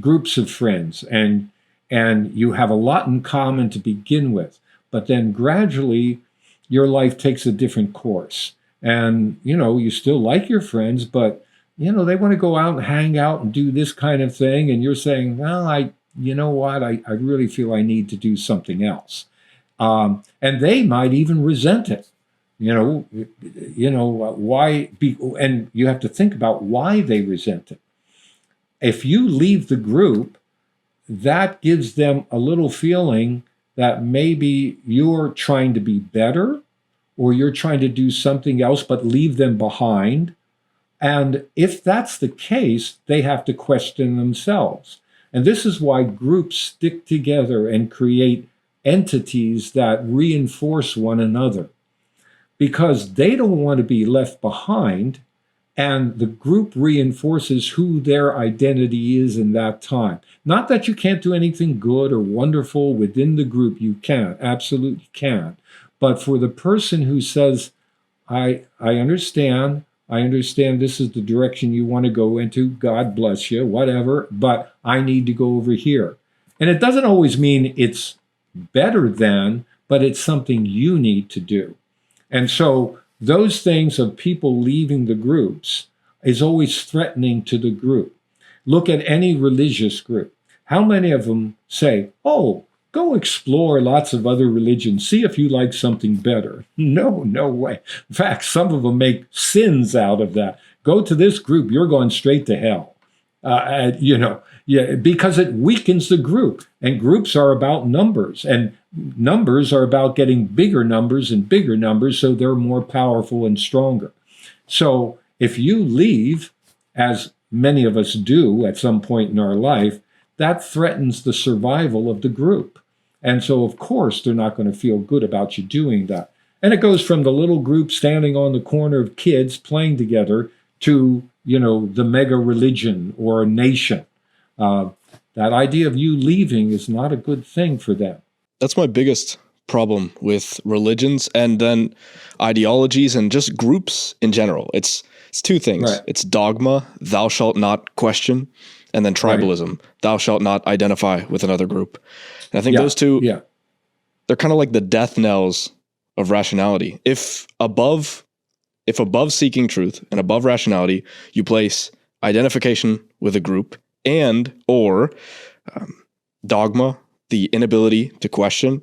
groups of friends, and you have a lot in common to begin with. But then gradually, your life takes a different course. And, you still like your friends, but, they want to go out and hang out and do this kind of thing. And you're saying, well, you know what? I really feel I need to do something else. And they might even resent it. Why? And you have to think about why they resent it. If you leave the group, that gives them a little feeling that maybe you're trying to be better or you're trying to do something else but leave them behind. And if that's the case, they have to question themselves. And this is why groups stick together and create entities that reinforce one another, because they don't want to be left behind. And the group reinforces who their identity is in that time. Not that you can't do anything good or wonderful within the group. You can, absolutely can. But for the person who says, I understand this is the direction you want to go into, God bless you, whatever, but I need to go over here. And it doesn't always mean it's better than, but it's something you need to do. And so those things of people leaving the groups is always threatening to the group. Look at any religious group. How many of them say, oh, go explore lots of other religions, see if you like something better? No way. In fact, some of them make sins out of that. Go to this group, you're going straight to hell. Because it weakens the group. And groups are about numbers. And numbers are about getting bigger numbers and bigger numbers so they're more powerful and stronger. So if you leave, as many of us do at some point in our life, that threatens the survival of the group. And so, of course, they're not going to feel good about you doing that. And it goes from the little group standing on the corner of kids playing together to, the mega religion or a nation. That idea of you leaving is not a good thing for them. That's my biggest problem with religions and then ideologies and just groups in general. It's two things. Right. It's dogma, thou shalt not question, and then tribalism, right. Thou shalt not identify with another group. And I think those two, they're kind of like the death knells of rationality. If above seeking truth and above rationality, you place identification with a group and or dogma, the inability to question,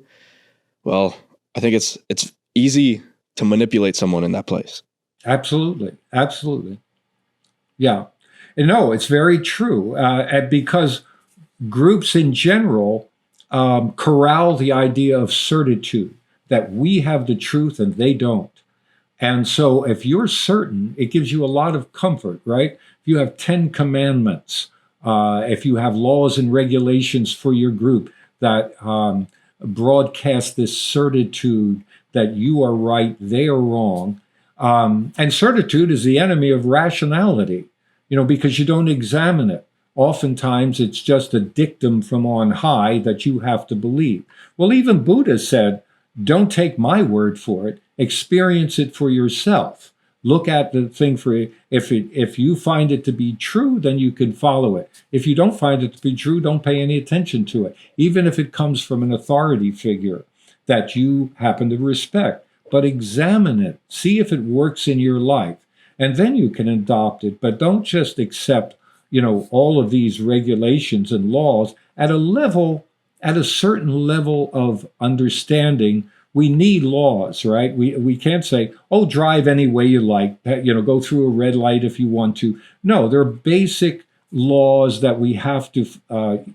well, I think it's easy to manipulate someone in that place. Absolutely. Yeah. And no, it's very true. Because groups in general corral the idea of certitude, that we have the truth and they don't. And so if you're certain, it gives you a lot of comfort, right? If you have 10 commandments, if you have laws and regulations for your group that broadcast this certitude that you are right, they are wrong. And certitude is the enemy of rationality, because you don't examine it. Oftentimes, it's just a dictum from on high that you have to believe. Well, even Buddha said, don't take my word for it. Experience it for yourself. Look at the thing for it. If you find it to be true, then you can follow it. If you don't find it to be true, don't pay any attention to it, even if it comes from an authority figure that you happen to respect. But examine it. See if it works in your life. And then you can adopt it. But don't just accept all of these regulations and laws at a certain level of understanding. We need laws, right? We can't say, oh, drive any way you like, go through a red light if you want to. No, there are basic laws that we have to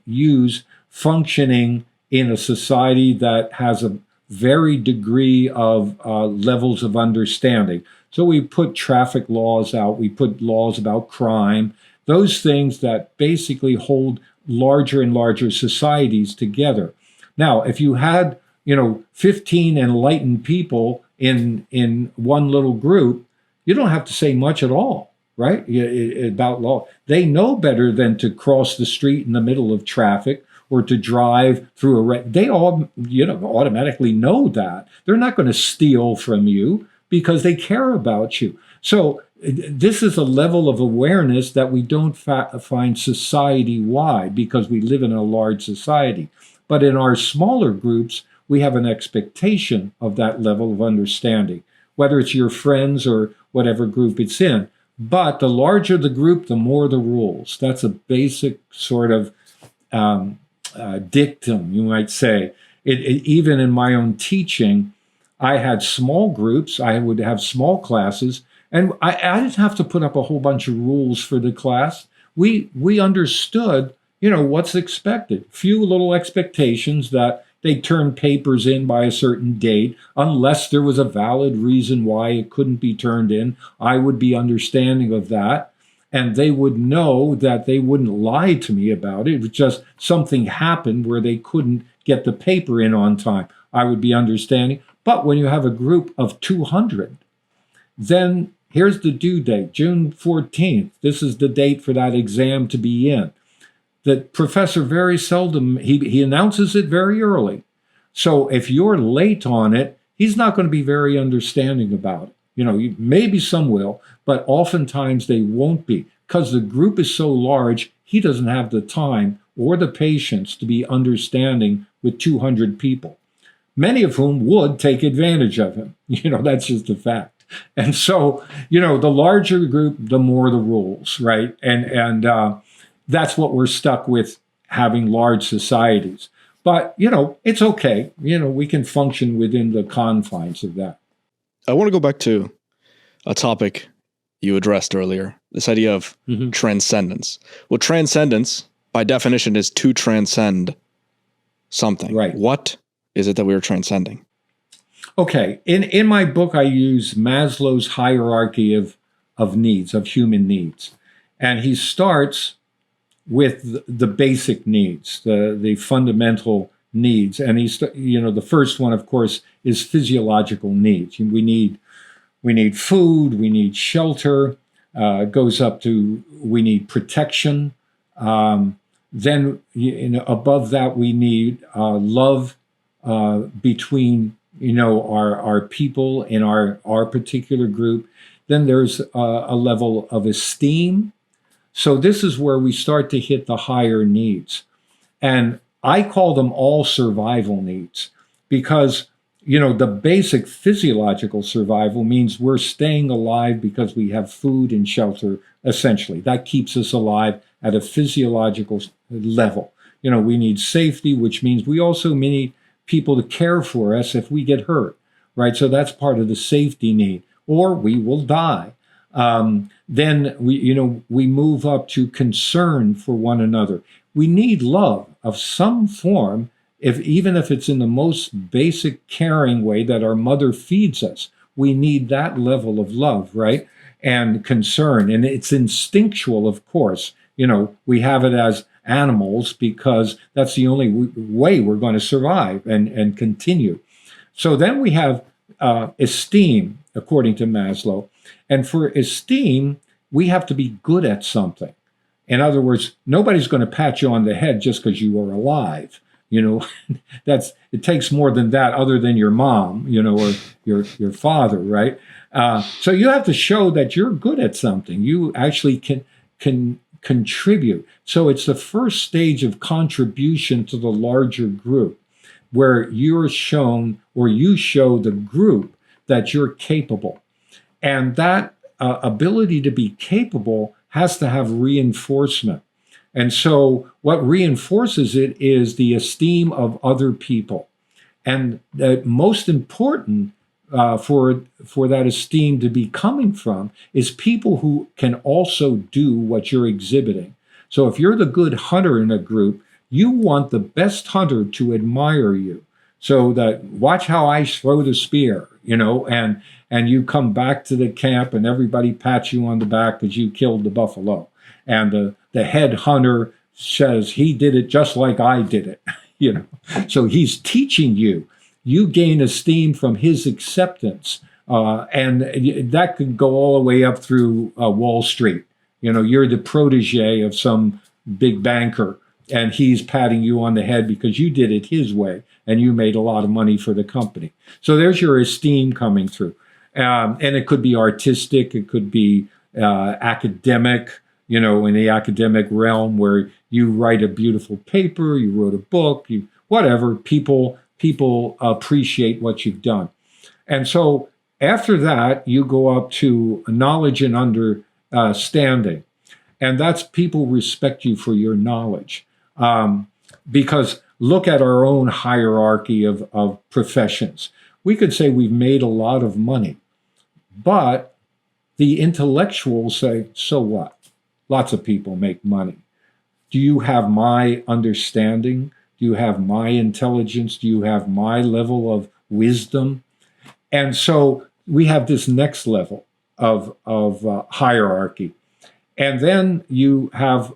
use functioning in a society that has a varied degree of levels of understanding. So we put traffic laws out, we put laws about crime, those things that basically hold larger and larger societies together. Now, if you had 15 enlightened people in one little group, you don't have to say much at all, right? About law. They know better than to cross the street in the middle of traffic or to drive through a red. They all, automatically know that. They're not going to steal from you because they care about you. So this is a level of awareness that we don't find society-wide because we live in a large society. But in our smaller groups, we have an expectation of that level of understanding, whether it's your friends or whatever group it's in. But the larger the group, the more the rules. That's a basic sort of dictum, you might say. Even in my own teaching, I had small groups. I would have small classes, and I didn't have to put up a whole bunch of rules for the class. We understood, what's expected. Few little expectations that they turn papers in by a certain date, unless there was a valid reason why it couldn't be turned in. I would be understanding of that. And they would know that they wouldn't lie to me about it. It was just something happened where they couldn't get the paper in on time. I would be understanding. But when you have a group of 200, then here's the due date, June 14th. This is the date for that exam to be in. The professor very seldom, he announces it very early. So if you're late on it, he's not going to be very understanding about it. Maybe some will, but oftentimes they won't be because the group is so large, he doesn't have the time or the patience to be understanding with 200 people, many of whom would take advantage of him. That's just a fact. And so, the larger the group, the more the rules, right? And that's what we're stuck with, having large societies. But, it's okay. We can function within the confines of that. I want to go back to a topic you addressed earlier, this idea of transcendence. Well, transcendence, by definition, is to transcend something. Right. What is it that we are transcending? Okay. In my book, I use Maslow's hierarchy of needs, of human needs. And he starts with the basic needs, the fundamental needs. And the first one, of course, is physiological needs. We need food, we need shelter, goes up to we need protection. Then above that, we need love between our people in our particular group. Then there's a level of esteem. So this is where we start to hit the higher needs. And I call them all survival needs because, the basic physiological survival means we're staying alive because we have food and shelter, essentially. That keeps us alive at a physiological level. We need safety, which means we also need people to care for us if we get hurt, right? So that's part of the safety need, or we will die. Then we move up to concern for one another. We need love of some form, even if it's in the most basic caring way that our mother feeds us. We need that level of love, right? And concern. And it's instinctual, of course. We have it as animals because that's the only way we're going to survive and continue. So then we have esteem, according to Maslow. And for esteem, we have to be good at something. In other words, nobody's going to pat you on the head just because you are alive. You know, it takes more than that, other than your mom, you know, or your father, right? So you have to show that you're good at something. You actually can contribute. So it's the first stage of contribution to the larger group, where you're shown, or you show the group, that you're capable. And that ability to be capable has to have reinforcement. And so what reinforces it is the esteem of other people. And the most important for that esteem to be coming from is people who can also do what you're exhibiting. So if you're the good hunter in a group, you want the best hunter to admire you. So that, watch how I throw the spear, you know, and you come back to the camp and everybody pats you on the back because you killed the buffalo. And the head hunter says, he did it just like I did it, you know. So he's teaching you. You gain esteem from his acceptance. And that could go all the way up through Wall Street. You know, you're the protege of some big banker, and he's patting you on the head because you did it his way and you made a lot of money for the company. So there's your esteem coming through. And it could be artistic, it could be academic, you know, in the academic realm where you write a beautiful paper, you wrote a book, whatever, people appreciate what you've done. And so after that, you go up to knowledge and understanding. And that's people respect you for your knowledge. Because look at our own hierarchy of professions. We could say we've made a lot of money, but the intellectuals say, so what? Lots of people make money. Do you have my understanding? Do you have my intelligence? Do you have my level of wisdom? And so we have this next level of hierarchy. And then you have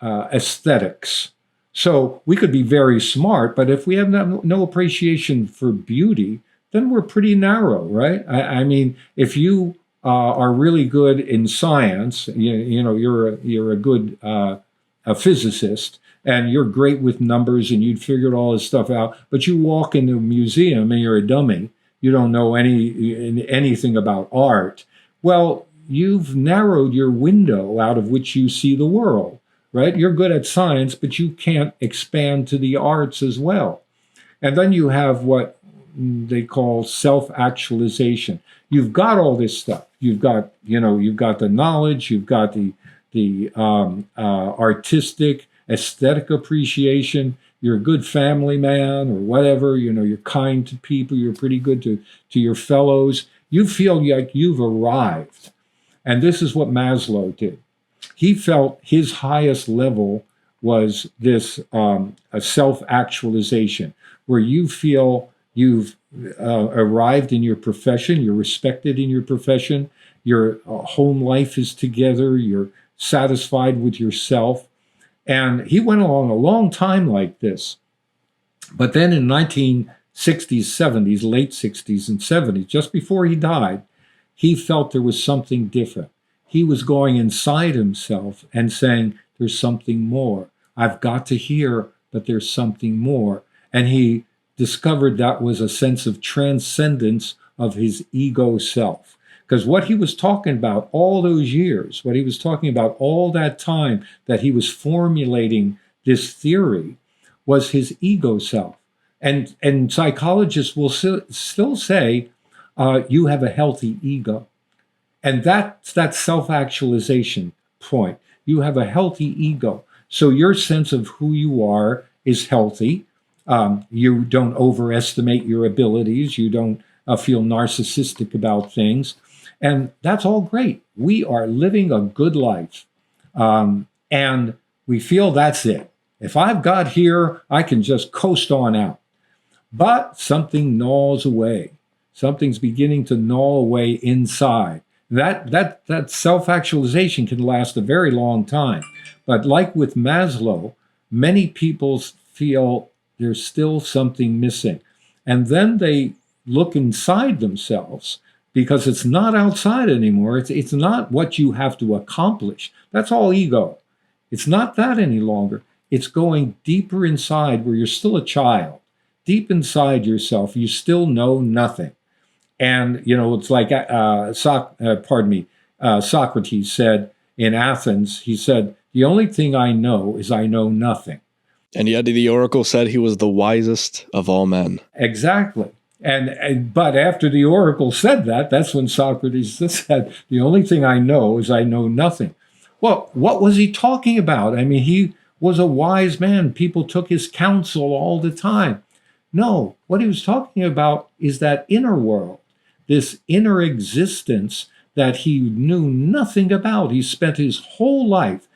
aesthetics. So we could be very smart, but if we have no appreciation for beauty, then we're pretty narrow, right? I mean, if you are really good in science, you know, you're a good a physicist, and you're great with numbers, and you'd figured all this stuff out, but you walk into a museum and you're a dummy. You don't know anything about art. Well, you've narrowed your window out of which you see the world, right? You're good at science, but you can't expand to the arts as well. And then you have what they call self-actualization. You've got all this stuff. You've got the knowledge, you've got the artistic, aesthetic appreciation. You're a good family man or whatever. You know, you're kind to people. You're pretty good to your fellows. You feel like you've arrived. And this is what Maslow did. He felt his highest level was this a self-actualization, where you feel you've arrived in your profession, you're respected in your profession, your home life is together, you're satisfied with yourself. And he went along a long time like this. But then in 1960s, 70s, late 60s and 70s, just before he died, he felt there was something different. He was going inside himself and saying, there's something more. I've got to hear, but there's something more. And he discovered that was a sense of transcendence of his ego self. Because what he was talking about all those years, what he was talking about all that time that he was formulating this theory, was his ego self. And psychologists will still say, you have a healthy ego. And that's that self-actualization point. You have a healthy ego. So your sense of who you are is healthy. You don't overestimate your abilities. You don't feel narcissistic about things. And that's all great. We are living a good life. And we feel that's it. If I've got here, I can just coast on out. But something gnaws away. Something's beginning to gnaw away inside. That self-actualization can last a very long time. But like with Maslow, many people feel there's still something missing. And then they look inside themselves, because it's not outside anymore. It's not what you have to accomplish. That's all ego. It's not that any longer. It's going deeper inside where you're still a child. Deep inside yourself, you still know nothing. And, it's like, Socrates said in Athens, he said, the only thing I know is I know nothing. And yet the oracle said he was the wisest of all men. Exactly. But after the oracle said that, that's when Socrates said, the only thing I know is I know nothing. Well, what was he talking about? I mean, he was a wise man. People took his counsel all the time. No, what he was talking about is that inner world, this inner existence that he knew nothing about. He spent his whole life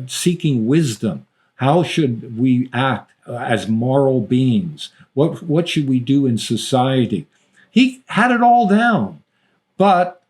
seeking wisdom. How should we act as moral beings? What should we do in society? He had it all down. But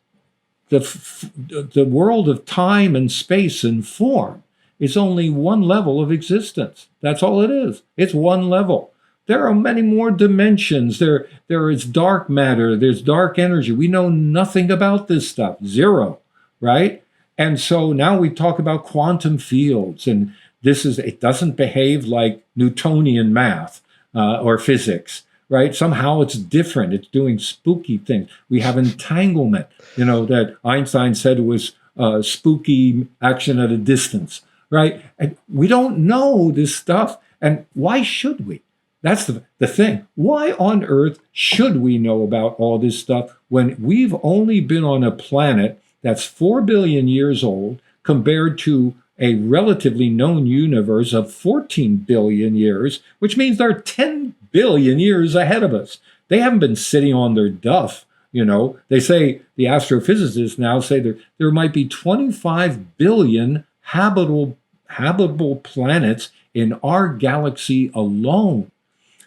the world of time and space and form is only one level of existence. That's all it is. It's one level. There are many more dimensions. There is dark matter. There's dark energy. We know nothing about this stuff. Zero, right? And so now we talk about quantum fields, and it doesn't behave like Newtonian math or physics, right? Somehow it's different. It's doing spooky things. We have entanglement, that Einstein said was spooky action at a distance, right? And we don't know this stuff. And why should we? That's the thing. Why on earth should we know about all this stuff when we've only been on a planet that's 4 billion years old compared to a relatively known universe of 14 billion years, which means they're 10 billion years ahead of us. They haven't been sitting on their duff. They say, the astrophysicists now say there might be 25 billion habitable planets in our galaxy alone.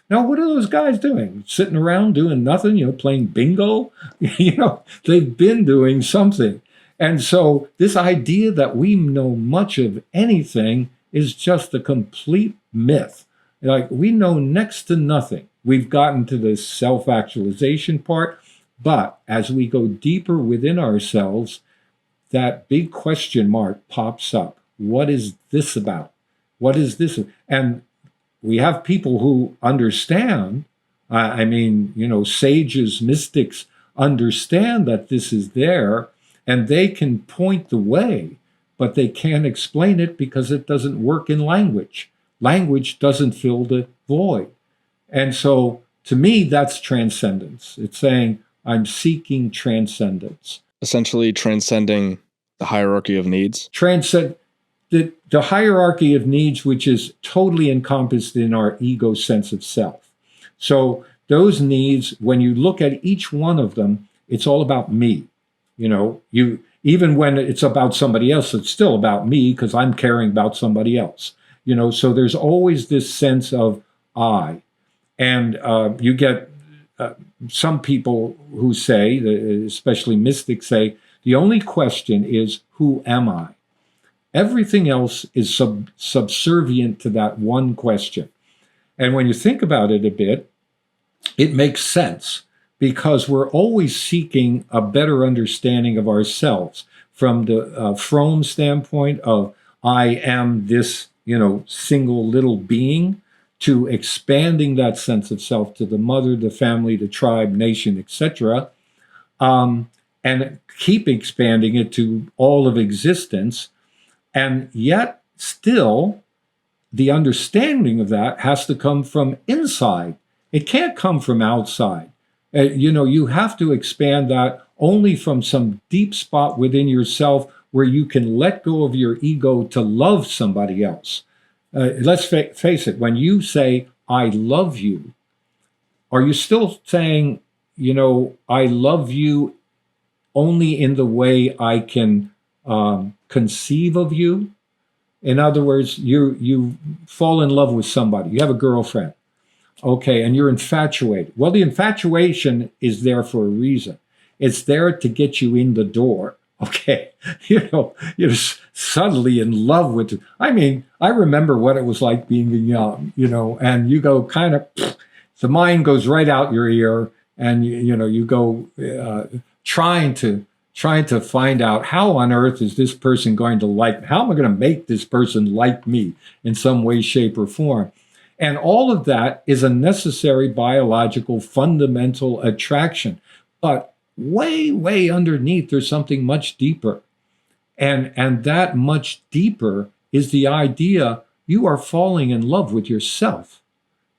Now, what are those guys doing? Sitting around doing nothing, playing bingo? They've been doing something. And so this idea that we know much of anything is just a complete myth. Like, we know next to nothing. We've gotten to the self-actualization part, but as we go deeper within ourselves, that big question mark pops up. What is this about? What is this? And we have people who understand, sages, mystics understand that this is there, and they can point the way, but they can't explain it because it doesn't work in language. Language doesn't fill the void. And so, to me, that's transcendence. It's saying, I'm seeking transcendence. Essentially transcending the hierarchy of needs. The hierarchy of needs, which is totally encompassed in our ego sense of self. So those needs, when you look at each one of them, it's all about me. Even when it's about somebody else, it's still about me because I'm caring about somebody else. So there's always this sense of I. And you get some people who say, especially mystics say, the only question is, who am I? Everything else is subservient to that one question. And when you think about it a bit, it makes sense because we're always seeking a better understanding of ourselves from the Fromm standpoint of I am this, single little being, to expanding that sense of self to the mother, the family, the tribe, nation, etc., and keep expanding it to all of existence. And yet, still, the understanding of that has to come from inside. It can't come from outside. You have to expand that only from some deep spot within yourself where you can let go of your ego to love somebody else. Let's face it, when you say, I love you, are you still saying, I love you only in the way I can conceive of you? In other words, you fall in love with somebody. You have a girlfriend. Okay, and you're infatuated. Well, the infatuation is there for a reason. It's there to get you in the door. Okay, you're suddenly in love with it. I remember what it was like being young, and you go kind of, the mind goes right out your ear. and you go trying to find out how on earth is this person going to like me? How am I going to make this person like me in some way, shape, or form? And all of that is a necessary biological fundamental attraction. But way, way underneath, there's something much deeper. And that much deeper is the idea you are falling in love with yourself.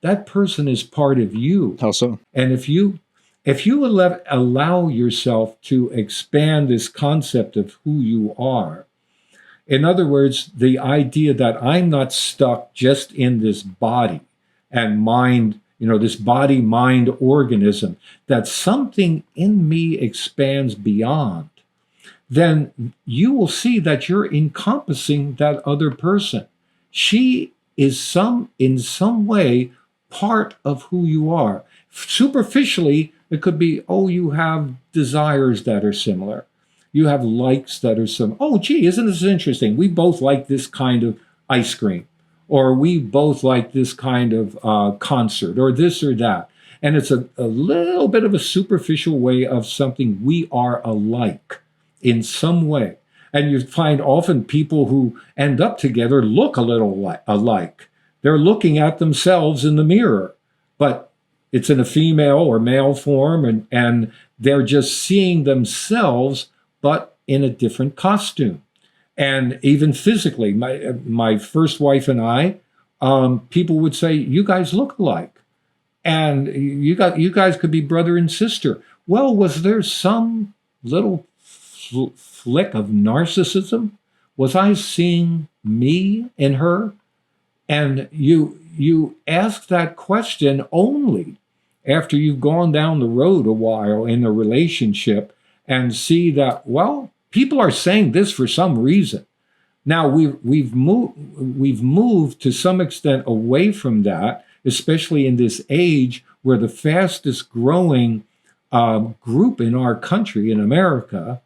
That person is part of you. How so? And if you allow yourself to expand this concept of who you are, in other words, the idea that I'm not stuck just in this body and mind, this body-mind organism, that something in me expands beyond, then you will see that you're encompassing that other person. She is in some way part of who you are. Superficially, it could be, oh, you have desires that are similar. You have likes that are similar. Oh, gee, isn't this interesting? We both like this kind of ice cream, or we both like this kind of concert, or this or that. And it's a little bit of a superficial way of something we are alike in some way. And you find often people who end up together look a little alike. They're looking at themselves in the mirror, but it's in a female or male form, and they're just seeing themselves, but in a different costume. And even physically, my first wife and I, people would say, you guys look alike. And you guys could be brother and sister. Well, was there some little flick of narcissism? Was I seeing me in her? And you ask that question only after you've gone down the road a while in a relationship and see that, well, people are saying this for some reason. Now we've moved to some extent away from that, especially in this age where the fastest growing group in our country, in America,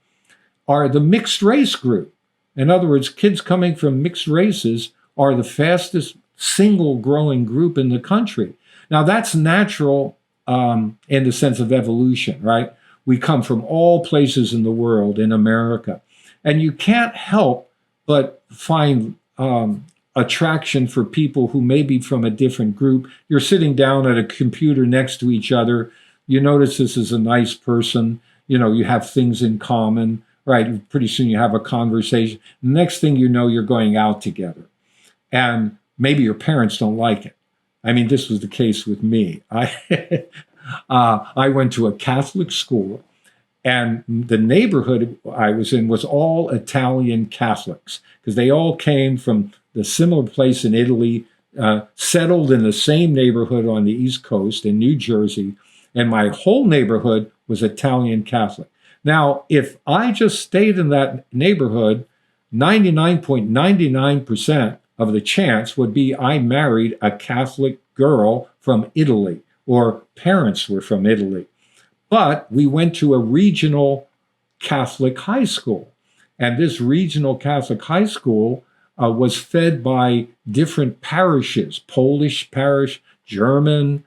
are the mixed race group. In other words, kids coming from mixed races are the fastest single growing group in the country. Now that's natural in the sense of evolution, right? We come from all places in the world in America. And you can't help but find attraction for people who may be from a different group. You're sitting down at a computer next to each other. You notice this is a nice person. You have things in common, right? Pretty soon you have a conversation. Next thing you know, you're going out together. And maybe your parents don't like it. I mean, this was the case with me. I went to a Catholic school, and the neighborhood I was in was all Italian Catholics, because they all came from the similar place in Italy, settled in the same neighborhood on the East Coast in New Jersey, and my whole neighborhood was Italian Catholic. Now, if I just stayed in that neighborhood, 99.99% of the chance would be I married a Catholic girl from Italy, or parents were from Italy. But we went to a regional Catholic high school. And this regional Catholic high school was fed by different parishes, Polish parish, German,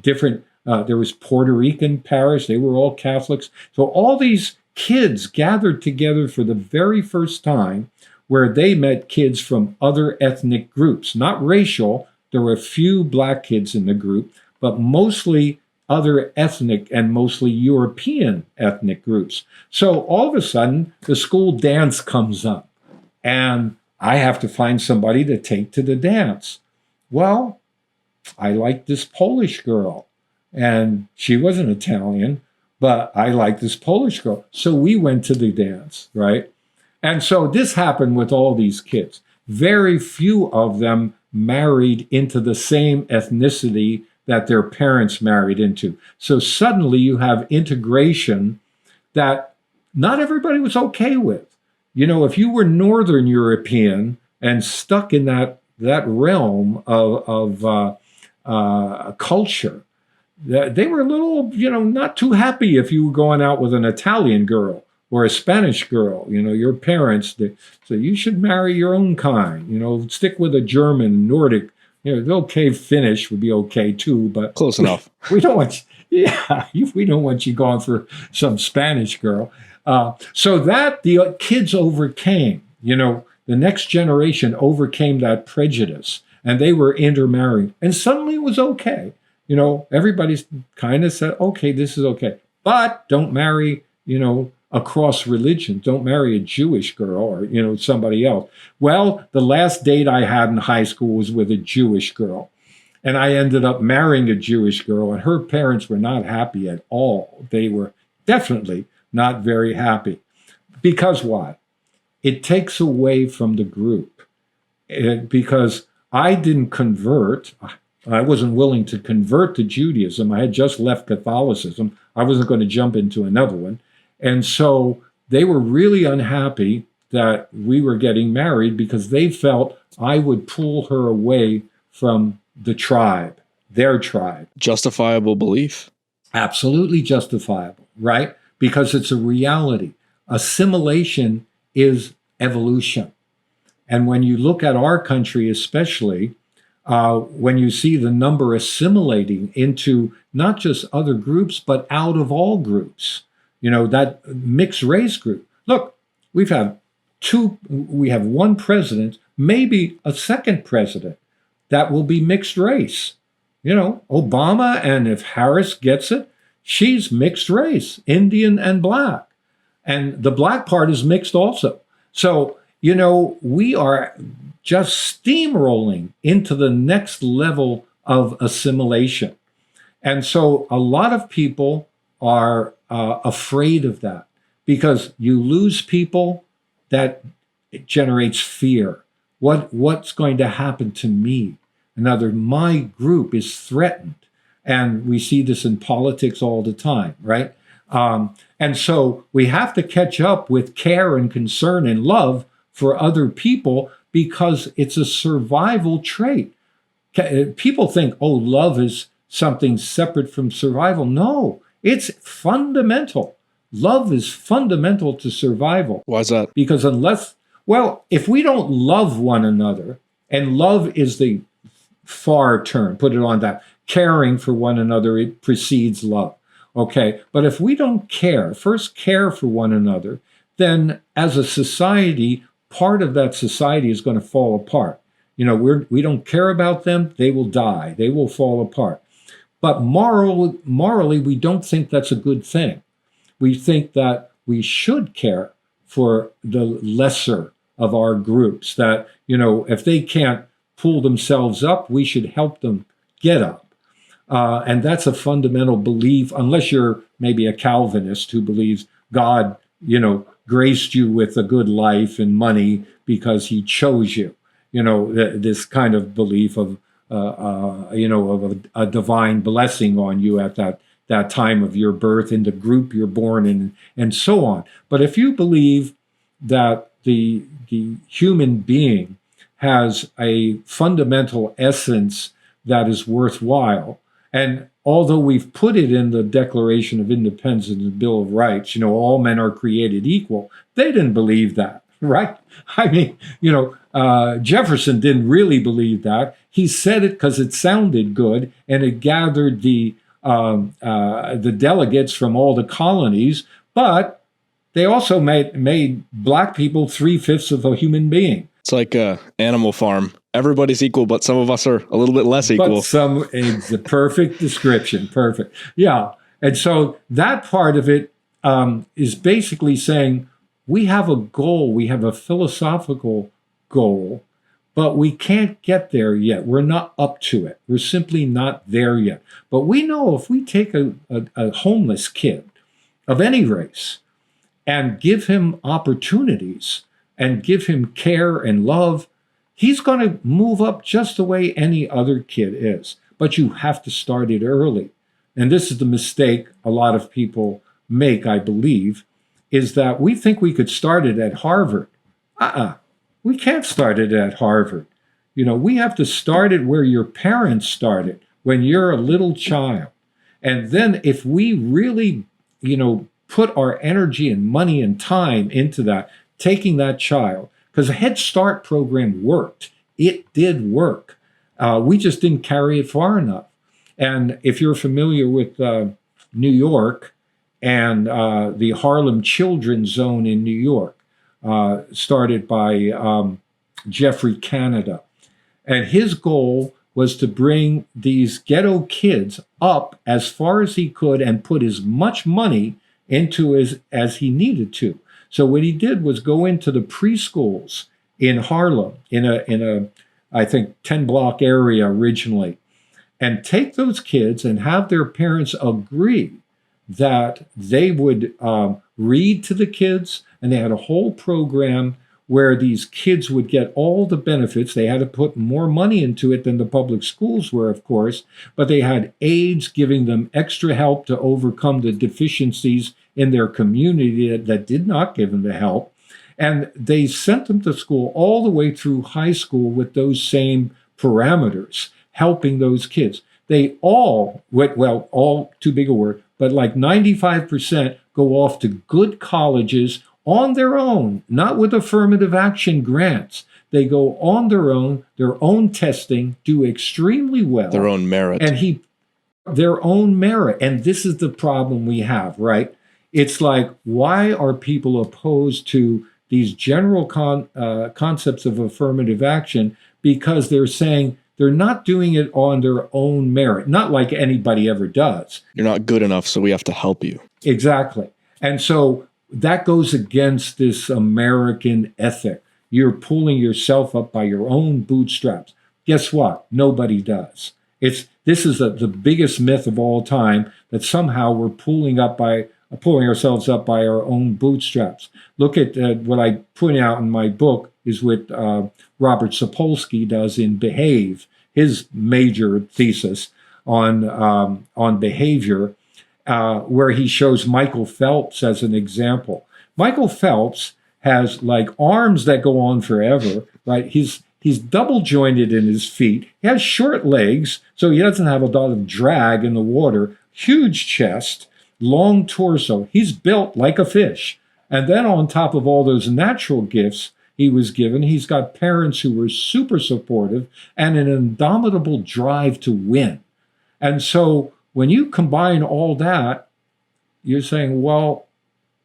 different, there was Puerto Rican parish. They were all Catholics. So all these kids gathered together for the very first time, where they met kids from other ethnic groups, not racial. There were a few black kids in the group, but mostly other ethnic and mostly European ethnic groups. So all of a sudden, the school dance comes up, and I have to find somebody to take to the dance. Well, I liked this Polish girl, and she wasn't Italian, but I liked this Polish girl. So we went to the dance, right? And so this happened with all these kids. Very few of them married into the same ethnicity that their parents married into. So suddenly you have integration that not everybody was okay with. If you were Northern European and stuck in that realm of culture, they were a little, not too happy if you were going out with an Italian girl or a Spanish girl. Your parents, so you should marry your own kind, stick with a German, Nordic The okay finish would be okay too, but Close enough. we don't want, yeah, we don't want you going for some Spanish girl. So that the kids overcame, the next generation overcame that prejudice, and they were intermarried, and suddenly it was okay. Everybody's kind of said, okay, this is okay, but don't marry, across religion. Don't marry a Jewish girl or, somebody else. Well, the last date I had in high school was with a Jewish girl. And I ended up marrying a Jewish girl, and her parents were not happy at all. They were definitely not very happy. Because why? It takes away from the group. Because I didn't convert. I wasn't willing to convert to Judaism. I had just left Catholicism. I wasn't going to jump into another one. And so they were really unhappy that we were getting married because they felt I would pull her away from the tribe, their tribe. Justifiable belief. Absolutely justifiable, right? Because it's a reality. Assimilation is evolution. And when you look at our country, especially, when you see the number assimilating into not just other groups, but out of all groups, that mixed race group. Look, we have one president, maybe a second president that will be mixed race. Obama, and if Harris gets it, she's mixed race, Indian and black. And the black part is mixed also. So, we are just steamrolling into the next level of assimilation. And so a lot of people are afraid of that because you lose people, that it generates fear. What's going to happen to me? In other words, my group is threatened. And we see this in politics all the time, right? And so we have to catch up with care and concern and love for other people because it's a survival trait. People think, love is something separate from survival. No, it's fundamental. Love is fundamental to survival. Why is that? Because if we don't love one another, and love is the far term, put it on that, caring for one another, it precedes love. Okay, but if we don't first care for one another, then as a society, part of that society is going to fall apart. We don't care about them, they will die, they will fall apart. But morally, we don't think that's a good thing. We think that we should care for the lesser of our groups, that, if they can't pull themselves up, we should help them get up. And that's a fundamental belief, unless you're maybe a Calvinist who believes God, graced you with a good life and money because he chose you. This kind of belief of, of a divine blessing on you at that time of your birth, in the group you're born in, and so on. But if you believe that the human being has a fundamental essence that is worthwhile, and although we've put it in the Declaration of Independence and the Bill of Rights, all men are created equal, they didn't believe that, right? I mean, Jefferson didn't really believe that. He said it because it sounded good, and it gathered the delegates from all the colonies, but they also made black people 3/5 of a human being. It's like Animal Farm. Everybody's equal, but some of us are a little bit less equal. But it's a perfect description. Perfect. Yeah. And so that part of it is basically saying we have a goal. We have a philosophical goal, but we can't get there yet. We're not up to it. We're simply not there yet. But we know if we take a homeless kid of any race and give him opportunities and give him care and love, he's going to move up just the way any other kid is. But you have to start it early. And this is the mistake a lot of people make, I believe, is that we think we could start it at Harvard. We can't start it at Harvard. We have to start it where your parents started, when you're a little child. And then if we really, put our energy and money and time into that, taking that child, because the Head Start program worked. It did work. We just didn't carry it far enough. And if you're familiar with New York and the Harlem Children's Zone in New York, started by Jeffrey Canada, and his goal was to bring these ghetto kids up as far as he could and put as much money into as he needed to. So what he did was go into the preschools in Harlem, in a I think 10 block area originally, and take those kids and have their parents agree that they would read to the kids, and they had a whole program where these kids would get all the benefits. They had to put more money into it than the public schools were, of course, but they had aides giving them extra help to overcome the deficiencies in their community that did not give them the help. And they sent them to school all the way through high school with those same parameters, helping those kids. They all, well, all too big a word, but like 95% go off to good colleges on their own, not with affirmative action grants. They go on their own testing, do extremely well. Their own merit. And their own merit. And this is the problem we have, right? It's like, why are people opposed to these general concepts of affirmative action? Because they're saying they're not doing it on their own merit, not like anybody ever does. You're not good enough, so we have to help you. Exactly. And so that goes against this American ethic. You're pulling yourself up by your own bootstraps. Guess what? Nobody does. This is the biggest myth of all time, that somehow we're pulling ourselves up by our own bootstraps. Look at what I point out in my book is what Robert Sapolsky does in Behave, his major thesis on behavior, where he shows Michael Phelps as an example. Michael Phelps has like arms that go on forever, right? He's double jointed in his feet. He has short legs, so he doesn't have a lot of drag in the water. Huge chest, long torso. He's built like a fish. And then on top of all those natural gifts he was given, he's got parents who were super supportive and an indomitable drive to win. And so when you combine all that, you're saying, well,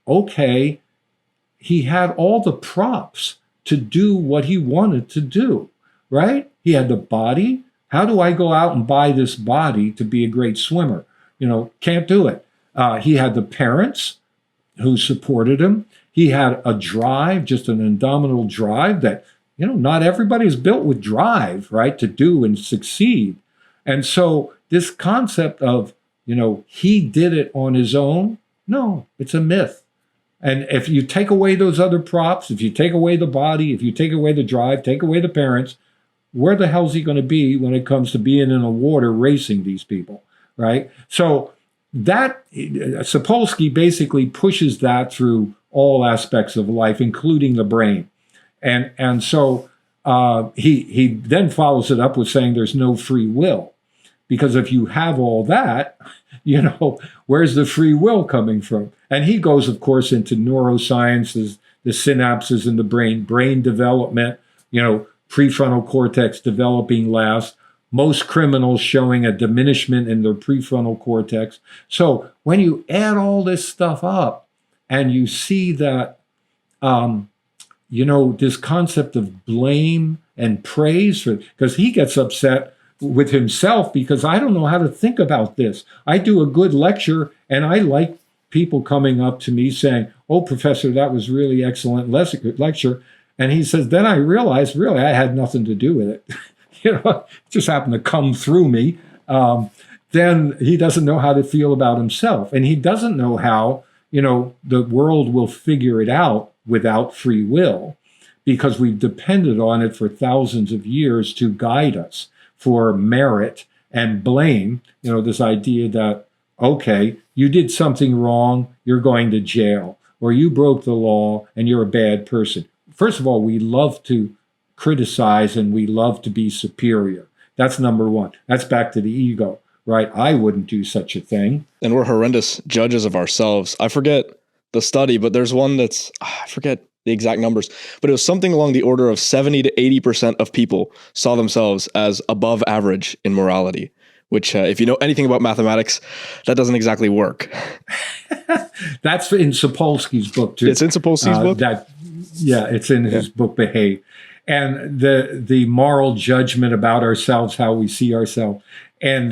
okay, he had all the props to do what he wanted to do, right? He had the body. How do I go out and buy this body to be a great swimmer? Can't do it. He had the parents who supported him. He had a drive, just an indomitable drive that, not everybody is built with drive, right, to do and succeed. And so this concept of, he did it on his own, no, it's a myth. And if you take away those other props, if you take away the body, if you take away the drive, take away the parents, where the hell's he going to be when it comes to being in a water racing these people, right? So that Sapolsky basically pushes that through all aspects of life, including the brain. And so he then follows it up with saying there's no free will. Because if you have all that, where's the free will coming from? And he goes, of course, into neurosciences, the synapses in the brain development, prefrontal cortex developing last, most criminals showing a diminishment in their prefrontal cortex. So when you add all this stuff up and you see that, this concept of blame and praise, because he gets upset with himself because I don't know how to think about this. I do a good lecture and I like people coming up to me saying, "Oh, professor, that was really excellent lecture." And he says, then I realized really I had nothing to do with it. It just happened to come through me. Then he doesn't know how to feel about himself. And he doesn't know how, the world will figure it out without free will, because we've depended on it for thousands of years to guide us. For merit and blame, this idea that, okay, you did something wrong, you're going to jail, or you broke the law and you're a bad person. First of all, we love to criticize and we love to be superior. That's number one. That's back to the ego, right? I wouldn't do such a thing. And we're horrendous judges of ourselves. I forget the study, but there's one I forget the exact numbers, but it was something along the order of 70 to 80% of people saw themselves as above average in morality, which if you know anything about mathematics, that doesn't exactly work. That's in Sapolsky's book too. It's in Sapolsky's book? It's in his book, Behave. And the moral judgment about ourselves, how we see ourselves. And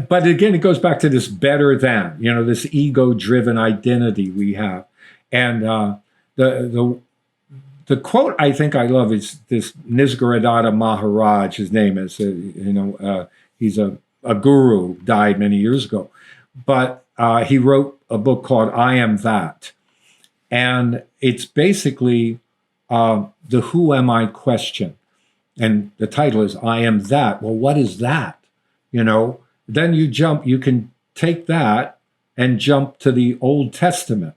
but again, it goes back to this better than, this ego-driven identity we have. And the quote I think I love is this Nisargadatta Maharaj. His name is, he's a guru, died many years ago, but he wrote a book called I Am That, and it's basically the who am I question, and the title is I Am That. Well, what is that? Then you can take that and jump to the Old Testament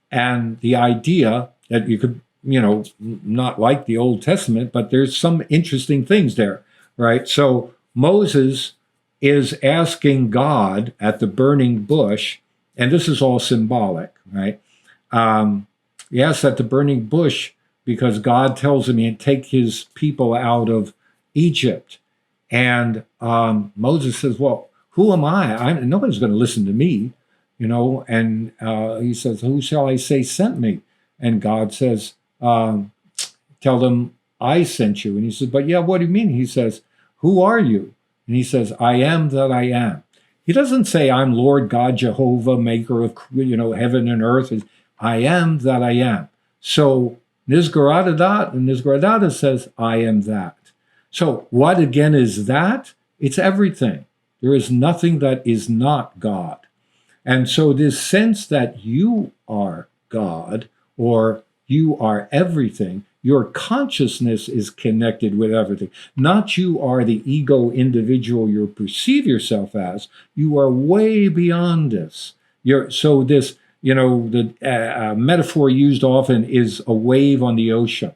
and the idea that you could, not like the Old Testament, but there's some interesting things there, right? So Moses is asking God at the burning bush, and this is all symbolic, right? He asks at the burning bush because God tells him to take his people out of Egypt. And Moses says, well, who am I? Nobody's going to listen to me, and he says, who shall I say sent me? And God says, tell them I sent you. And he says, but yeah, what do you mean? He says, who are you? And he says, I am that I am. He doesn't say I'm Lord God Jehovah, maker of heaven and earth. I am that I am. So Nisargadatta says, I am that. So what again is that? It's everything. There is nothing that is not God. And so this sense that you are God or you are everything, your consciousness is connected with everything. Not you are the ego individual you perceive yourself as. You are way beyond this. The metaphor used often is a wave on the ocean.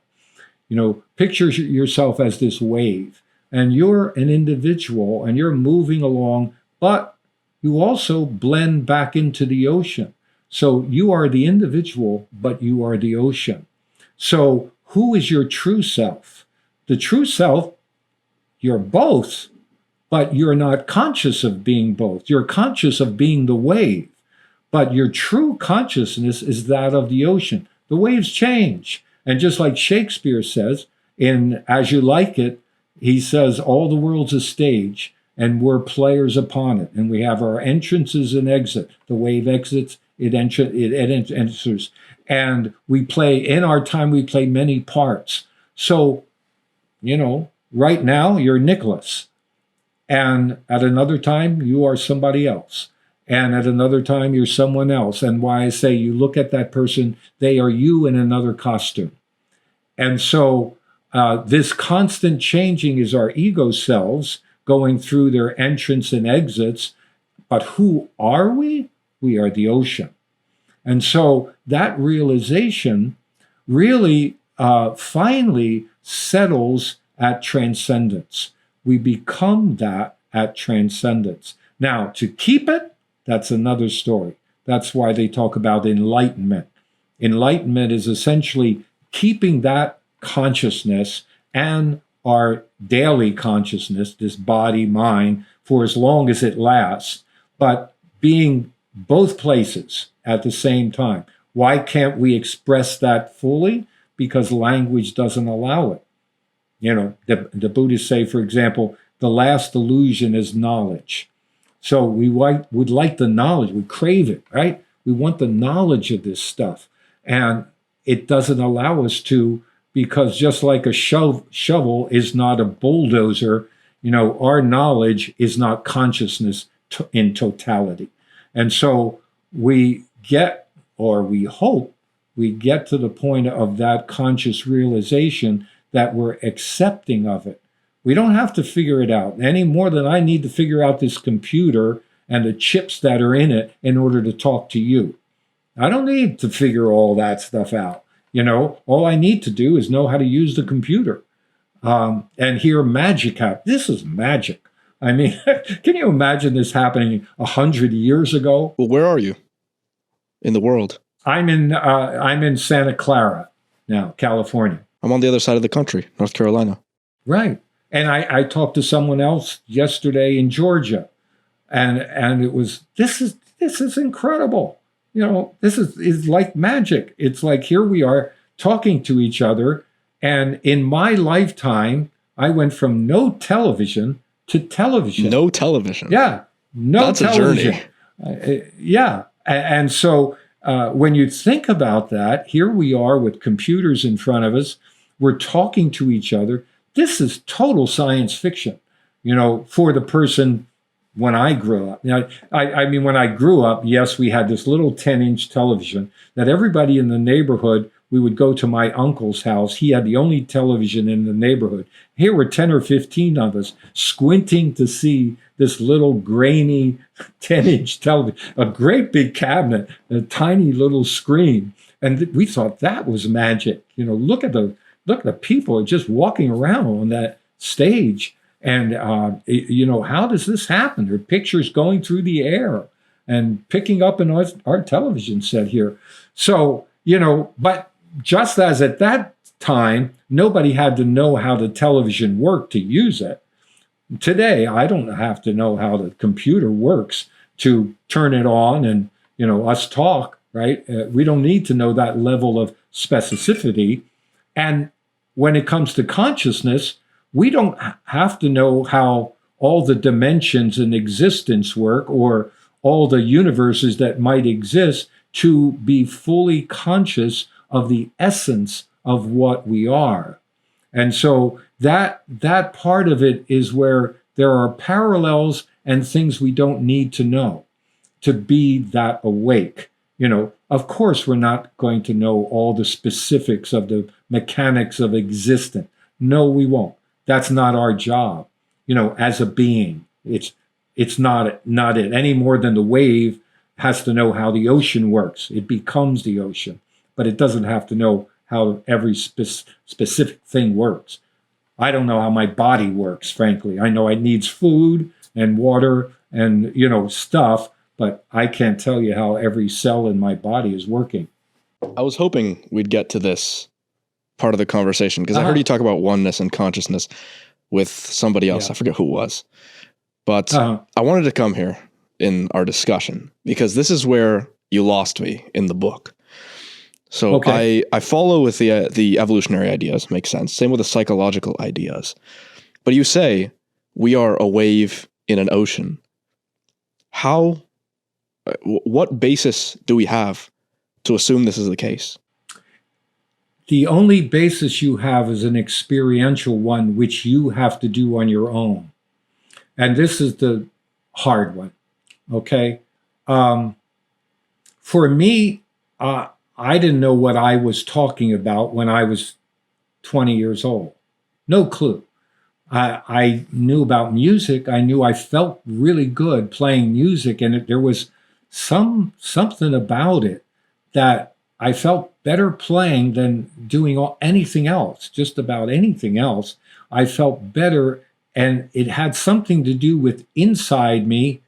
Picture yourself as this wave, and you're an individual and you're moving along, but you also blend back into the ocean. So you are the individual, but you are the ocean. So who is your true self? The true self, you're both, but you're not conscious of being both. You're conscious of being the wave, but your true consciousness is that of the ocean. The waves change. And just like Shakespeare says in As You Like It, he says, all the world's a stage and we're players upon it. And we have our entrances and exit. The wave exits, it enters. And we play, in our time, we play many parts. So, right now you're Nicholas. And at another time, you are somebody else. And at another time, you're someone else. And why I say you look at that person, they are you in another costume. And so this constant changing is our ego selves going through their entrance and exits. But who are we? We are the ocean. And so that realization really finally settles at transcendence. We become that at transcendence. Now, to keep it, that's another story. That's why they talk about enlightenment. Enlightenment is essentially keeping that consciousness and our daily consciousness, this body, mind, for as long as it lasts, but being both places at the same time. Why can't we express that fully? Because language doesn't allow it. The Buddhists say, for example, the last illusion is knowledge. So we would like the knowledge, we crave it, right? We want the knowledge of this stuff. And it doesn't allow us to, because just like a shovel is not a bulldozer, our knowledge is not consciousness in totality. And so we get, or we hope, we get to the point of that conscious realization that we're accepting of it. We don't have to figure it out any more than I need to figure out this computer and the chips that are in it in order to talk to you. I don't need to figure all that stuff out. All I need to do is know how to use the computer and hear magic happen. This is magic. I mean, can you imagine this happening 100 years ago? Well, where are you in the world? I'm in Santa Clara now, California. I'm on the other side of the country, North Carolina. Right. And I talked to someone else yesterday in Georgia, and it was this is incredible. You know, this is like magic. It's like here we are talking to each other, and in my lifetime, I went from no television to television. No television. Yeah, no That's television. a journey. Yeah, and so when you think about that, here we are with computers in front of us. We're talking to each other. This is total science fiction, you know, for the person when I grew up. Now, I mean, when I grew up, yes, we had this little 10-inch television that everybody in the neighborhood, we would go to my uncle's house. He had the only television in the neighborhood. Here were 10 or 15 of us squinting to see this little grainy 10-inch television, a great big cabinet, a tiny little screen. And we thought that was magic. You know, look at the people just walking around on that stage. And, you know, how does this happen? There are pictures going through the air and picking up in our television set here. So, you know, but just as at that time, nobody had to know how the television worked to use it. Today, I don't have to know how the computer works to turn it on and, you know, us talk, right? We don't need to know that level of specificity. And when it comes to consciousness, we don't have to know how all the dimensions in existence work or all the universes that might exist to be fully conscious of the essence of what we are. And so that part of it is where there are parallels and things we don't need to know to be that awake. You know, of course, we're not going to know all the specifics of the mechanics of existence. No, we won't. That's not our job. You know, as a being, it's not it any more than the wave has to know how the ocean works. It becomes the ocean, but it doesn't have to know how every specific thing works. I don't know how my body works, frankly. I know it needs food and water and, you know, stuff, but I can't tell you how every cell in my body is working. I was hoping we'd get to this part of the conversation because I heard you talk about oneness and consciousness with somebody else. Yeah. I forget who it was, but I wanted to come here in our discussion because this is where you lost me in the book. So I follow with the evolutionary ideas, makes sense. Same with the psychological ideas. But you say we are a wave in an ocean. How, what basis do we have to assume this is the case? The only basis you have is an experiential one, which you have to do on your own. And this is the hard one, okay? For me, I didn't know what I was talking about when I was 20 years old. No clue. I knew about music. I knew I felt really good playing music, and there was something about it that I felt better playing than doing anything else, just about anything else. I felt better, and it had something to do with inside me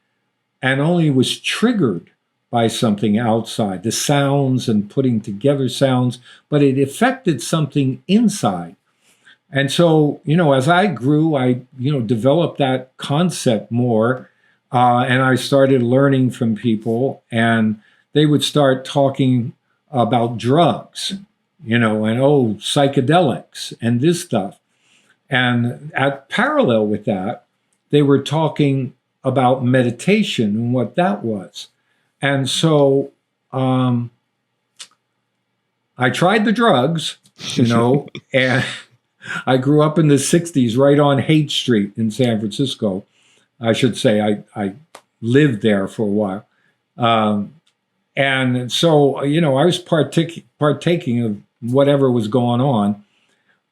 and only was triggered by something outside, the sounds and putting together sounds, but it affected something inside. And so, you know, as I grew, I, you know, developed that concept more, and I started learning from people, and they would start talking about drugs, you know, and psychedelics and this stuff. And at parallel with that, they were talking about meditation and what that was. And so I tried the drugs, you know, and I grew up in the 60s right on Haight Street in San Francisco. I should say I lived there for a while. And so, you know, I was partaking of whatever was going on.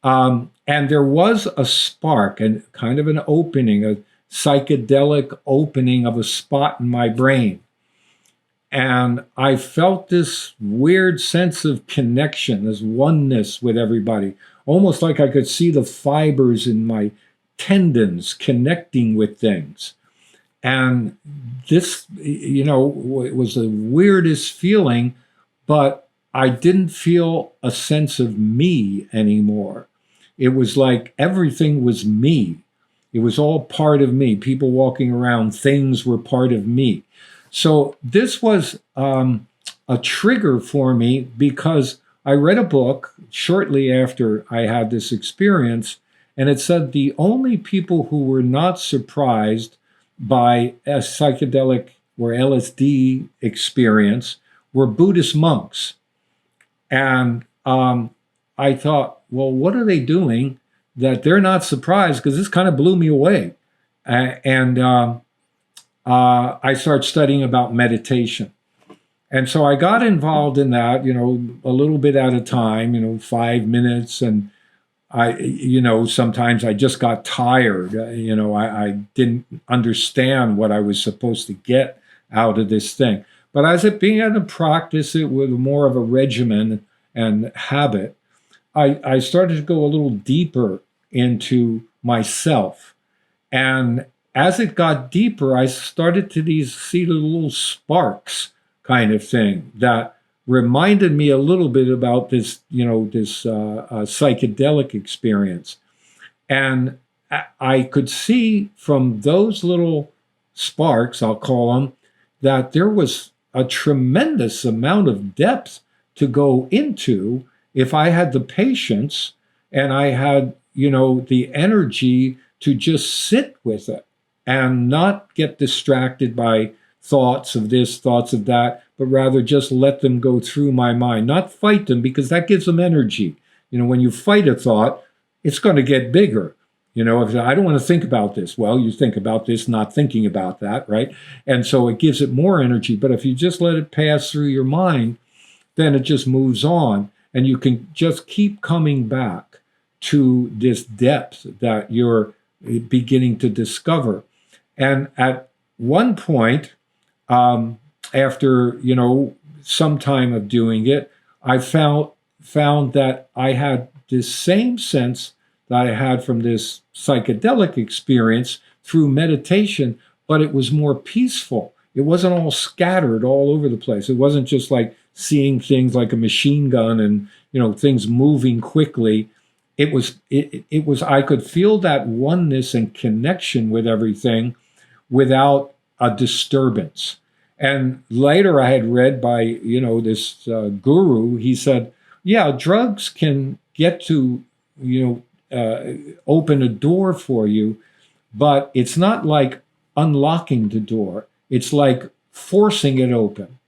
And there was a spark and kind of an opening, a psychedelic opening of a spot in my brain. And I felt this weird sense of connection, this oneness with everybody, almost like I could see the fibers in my tendons connecting with things. And this, you know, was the weirdest feeling, but I didn't feel a sense of me anymore. It was like everything was me. It was all part of me. People walking around, things were part of me. So this was a trigger for me because I read a book shortly after I had this experience, and it said the only people who were not surprised by a psychedelic or LSD experience were Buddhist monks. And I thought, well, what are they doing that they're not surprised? Because this kind of blew me away. And I started studying about meditation. And so I got involved in that, a little bit at a time, 5 minutes. And sometimes I just got tired. I didn't understand what I was supposed to get out of this thing. But as it began to practice it with more of a regimen and habit, I started to go a little deeper into myself. And as it got deeper, I started to see the little sparks kind of thing that reminded me a little bit about this, psychedelic experience. And I could see from those little sparks, I'll call them, that there was a tremendous amount of depth to go into if I had the patience and I had, the energy to just sit with it and not get distracted by thoughts of this, thoughts of that, but rather just let them go through my mind, not fight them because that gives them energy. When you fight a thought, it's going to get bigger. If I don't want to think about this, well, you think about this, not thinking about that, right? And so it gives it more energy. But if you just let it pass through your mind, then it just moves on and you can just keep coming back to this depth that you're beginning to discover. And at one point, after, some time of doing it, I found that I had this same sense that I had from this psychedelic experience through meditation, but it was more peaceful. It wasn't all scattered all over the place. It wasn't just like seeing things like a machine gun and, things moving quickly. It was, I could feel that oneness and connection with everything without a disturbance. And later I had read by, this guru, he said, yeah, drugs can get to, open a door for you, but it's not like unlocking the door. It's like forcing it open.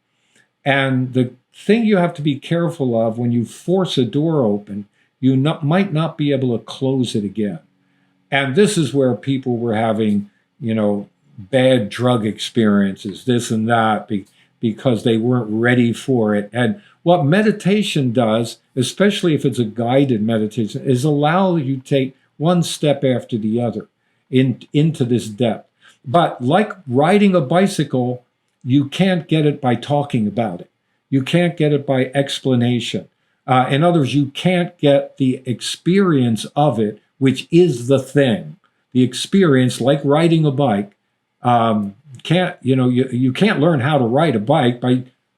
And the thing you have to be careful of when you force a door open, you might not be able to close it again. And this is where people were having, bad drug experiences, this and that, because they weren't ready for it. And what meditation does, especially if it's a guided meditation, is allow you to take one step after the other into this depth. But like riding a bicycle, you can't get it by talking about it. You can't get it by explanation. In other words, you can't get the experience of it, which is the thing. The experience, like riding a bike, you can't learn how to ride a bike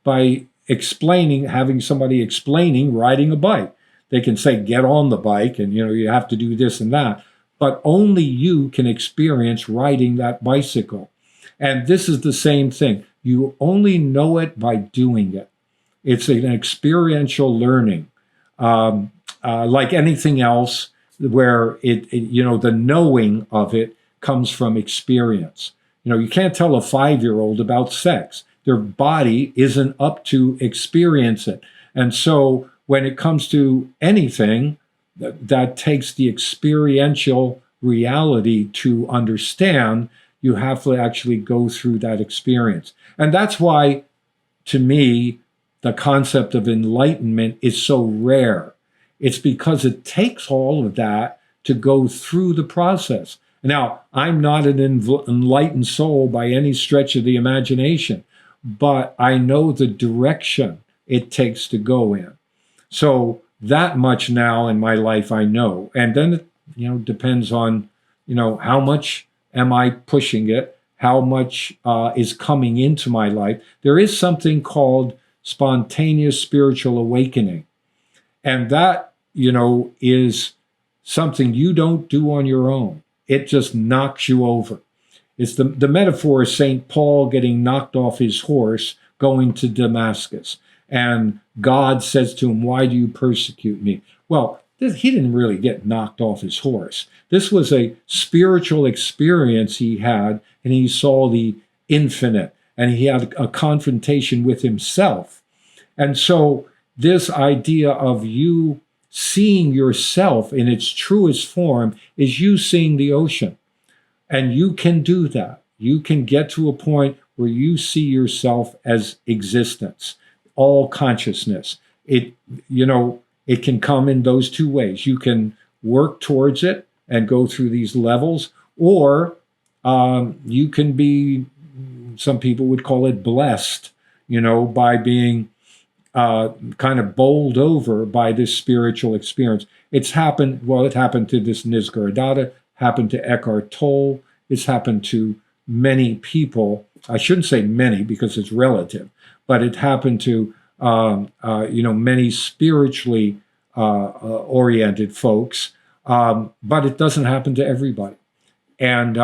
by having somebody explaining riding a bike. They can say, get on the bike and, you have to do this and that, but only you can experience riding that bicycle. And this is the same thing. You only know it by doing it. It's an experiential learning, like anything else where the knowing of it comes from experience. You can't tell a 5-year-old about sex. Their body isn't up to experience it. And so when it comes to anything, that takes the experiential reality to understand, you have to actually go through that experience. And that's why, to me, the concept of enlightenment is so rare. It's because it takes all of that to go through the process. Now, I'm not an enlightened soul by any stretch of the imagination, but I know the direction it takes to go in. So that much now in my life I know. And then it depends on, how much am I pushing it? How much is coming into my life? There is something called spontaneous spiritual awakening. And that, is something you don't do on your own. It just knocks you over. It's the metaphor of St. Paul getting knocked off his horse going to Damascus. And God says to him, "Why do you persecute me?" Well, he didn't really get knocked off his horse. This was a spiritual experience he had, and he saw the infinite, and he had a confrontation with himself. And so this idea of you seeing yourself in its truest form is you seeing the ocean. And you can do that. You can get to a point where you see yourself as existence, all consciousness. It can come in those two ways. You can work towards it and go through these levels, or you can be, some people would call it blessed, by being kind of bowled over by this spiritual experience. It happened to this Nisargadatta, happened to Eckhart Tolle. It's happened to many people. I shouldn't say many because it's relative, but it happened to many spiritually oriented folks. But it doesn't happen to everybody. And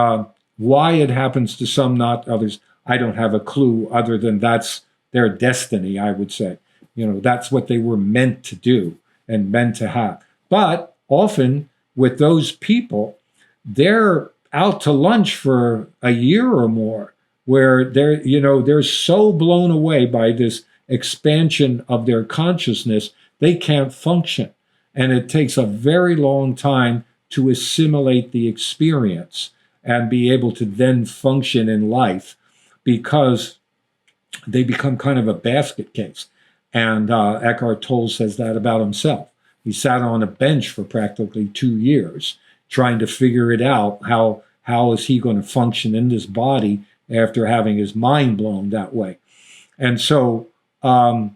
why it happens to some, not others, I don't have a clue, other than that's their destiny, I would say. That's what they were meant to do and meant to have. But often with those people, they're out to lunch for a year or more, where they're so blown away by this expansion of their consciousness, they can't function. And it takes a very long time to assimilate the experience and be able to then function in life, because they become kind of a basket case. And Eckhart Tolle says that about himself. He sat on a bench for practically 2 years trying to figure it out. How is he going to function in this body after having his mind blown that way? And so, like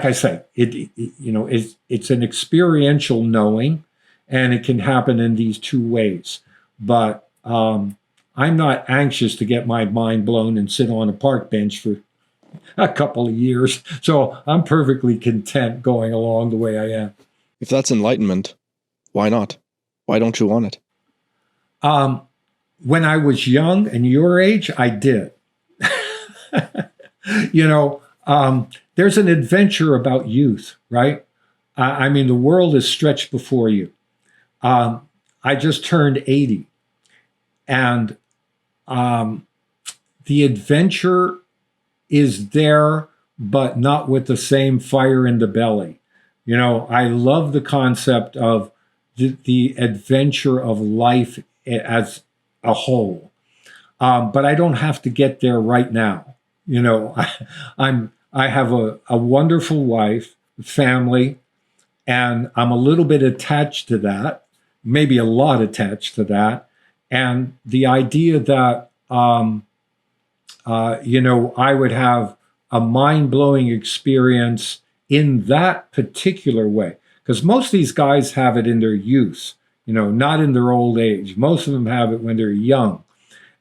I say, it's an experiential knowing, and it can happen in these two ways. But I'm not anxious to get my mind blown and sit on a park bench for a couple of years. So I'm perfectly content going along the way I am. If that's enlightenment, why not? Why don't you want it? When I was young and your age, I did. There's an adventure about youth, right? I mean, the world is stretched before you. I just turned 80. And the adventure is there, but not with the same fire in the belly. I love the concept of the adventure of life as a whole. But I don't have to get there right now. I have a wonderful wife, family, and I'm a little bit attached to that, maybe a lot attached to that. And the idea that, I would have a mind-blowing experience in that particular way. Because most of these guys have it in their youth, not in their old age. Most of them have it when they're young.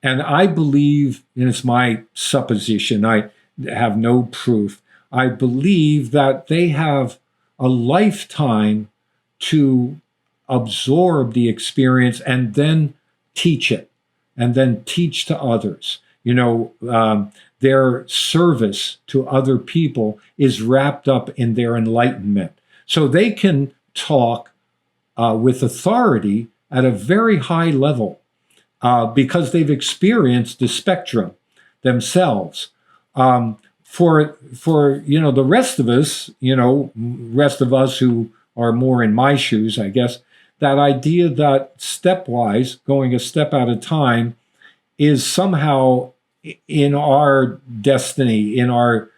And I believe, and it's my supposition, I have no proof, I believe that they have a lifetime to absorb the experience and then teach it, and then teach to others. Their service to other people is wrapped up in their enlightenment. So they can talk with authority at a very high level because they've experienced the spectrum themselves. For the rest of us who are more in my shoes, I guess, that idea that stepwise, going a step at a time, is somehow in our destiny, in our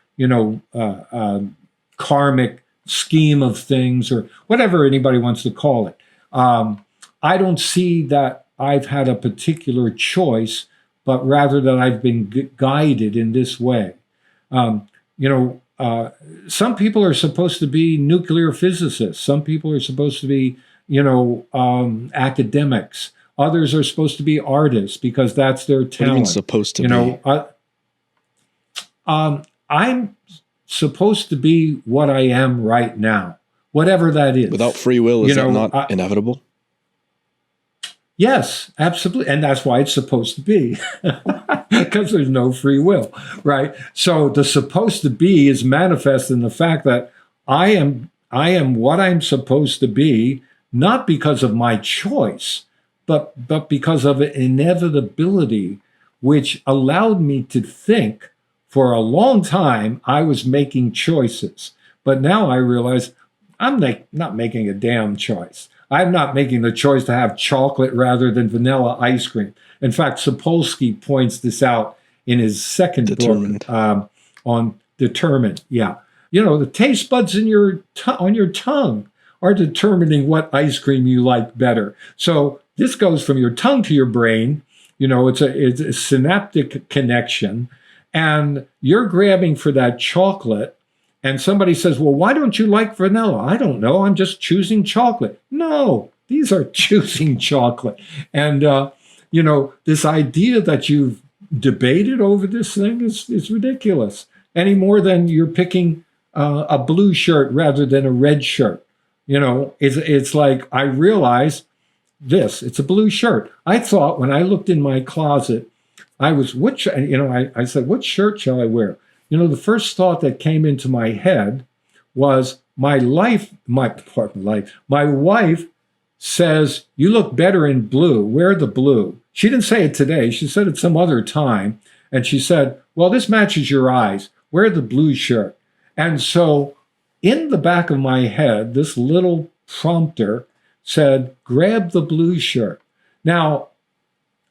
karmic scheme of things, or whatever anybody wants to call it. I don't see that I've had a particular choice, but rather that I've been guided in this way. Some people are supposed to be nuclear physicists. Some people are supposed to be, academics. Others are supposed to be artists because that's their talent. What do you mean supposed to be? I'm supposed to be what I am right now, whatever that is. Without free will, is that not inevitable? Yes, absolutely. And that's why it's supposed to be, because there's no free will, right? So the supposed to be is manifest in the fact that I am what I'm supposed to be, not because of my choice, but because of an inevitability, which allowed me to think for a long time I was making choices. But now I realize I'm not making a damn choice. I'm not making the choice to have chocolate rather than vanilla ice cream. In fact, Sapolsky points this out in his second book on Determined. Yeah. The taste buds in on your tongue are determining what ice cream you like better. So this goes from your tongue to your brain. It's a synaptic connection. And you're grabbing for that chocolate. And somebody says, well, why don't you like vanilla? I don't know. I'm just choosing chocolate. No, these are choosing chocolate. And, this idea that you've debated over this thing is ridiculous. Any more than you're picking a blue shirt rather than a red shirt. It's like I realize it's a blue shirt. I thought when I looked in my closet, I said, what shirt shall I wear? The first thought that came into my head was my wife says, you look better in blue. Wear the blue. She didn't say it today. She said it some other time. And she said, well, this matches your eyes. Wear the blue shirt. And so in the back of my head, this little prompter said, grab the blue shirt. Now,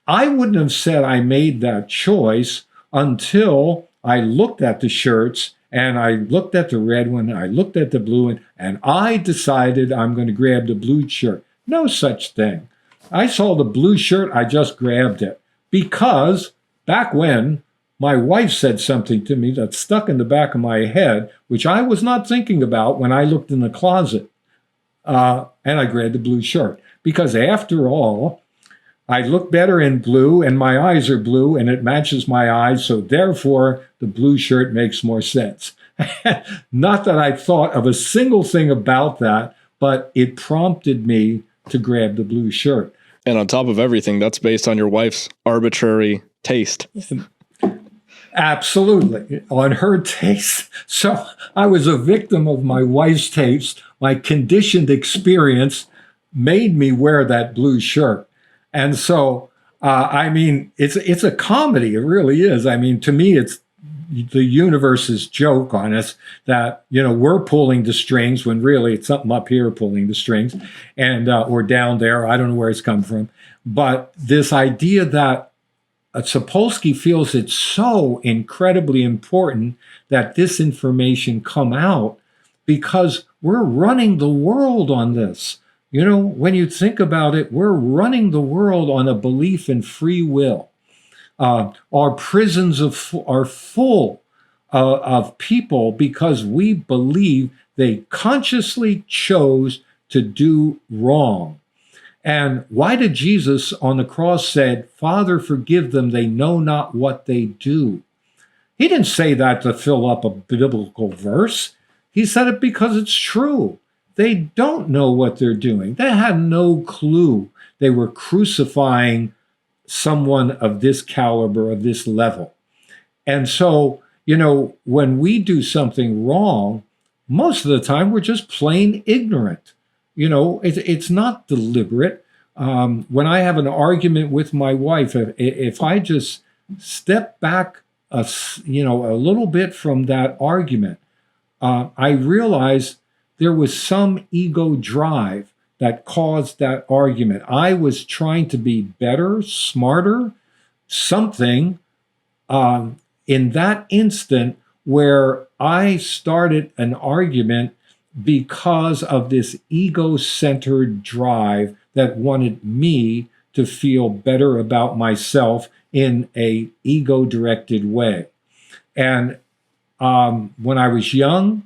I wouldn't have said I made that choice until I looked at the shirts and I looked at the red one, I looked at the blue one, and I decided I'm going to grab the blue shirt. No such thing. I saw the blue shirt, I just grabbed it. Because back when my wife said something to me that stuck in the back of my head, which I was not thinking about when I looked in the closet, and I grabbed the blue shirt. Because after all, I look better in blue and my eyes are blue and it matches my eyes. So therefore, the blue shirt makes more sense. Not that I thought of a single thing about that, but it prompted me to grab the blue shirt. And on top of everything, that's based on your wife's arbitrary taste. Absolutely. On her taste. So I was a victim of my wife's taste. My conditioned experience made me wear that blue shirt. And so, it's a comedy. It really is. To me, it's the universe's joke on us that, we're pulling the strings when really it's something up here pulling the strings and, or down there. I don't know where it's come from. But this idea that Sapolsky feels it's so incredibly important that this information come out because we're running the world on this. When you think about it, we're running the world on a belief in free will. Our prisons are full of people because we believe they consciously chose to do wrong. And why did Jesus on the cross said, Father, forgive them, they know not what they do? He didn't say that to fill up a biblical verse. He said it because it's true. They don't know what they're doing. They had no clue they were crucifying someone of this caliber, of this level. And so, when we do something wrong, most of the time we're just plain ignorant. It's not deliberate. When I have an argument with my wife, if I just step back a little bit from that argument, I realize there was some ego drive that caused that argument. I was trying to be better, smarter, something in that instant where I started an argument because of this ego-centered drive that wanted me to feel better about myself in a ego-directed way. And when I was young,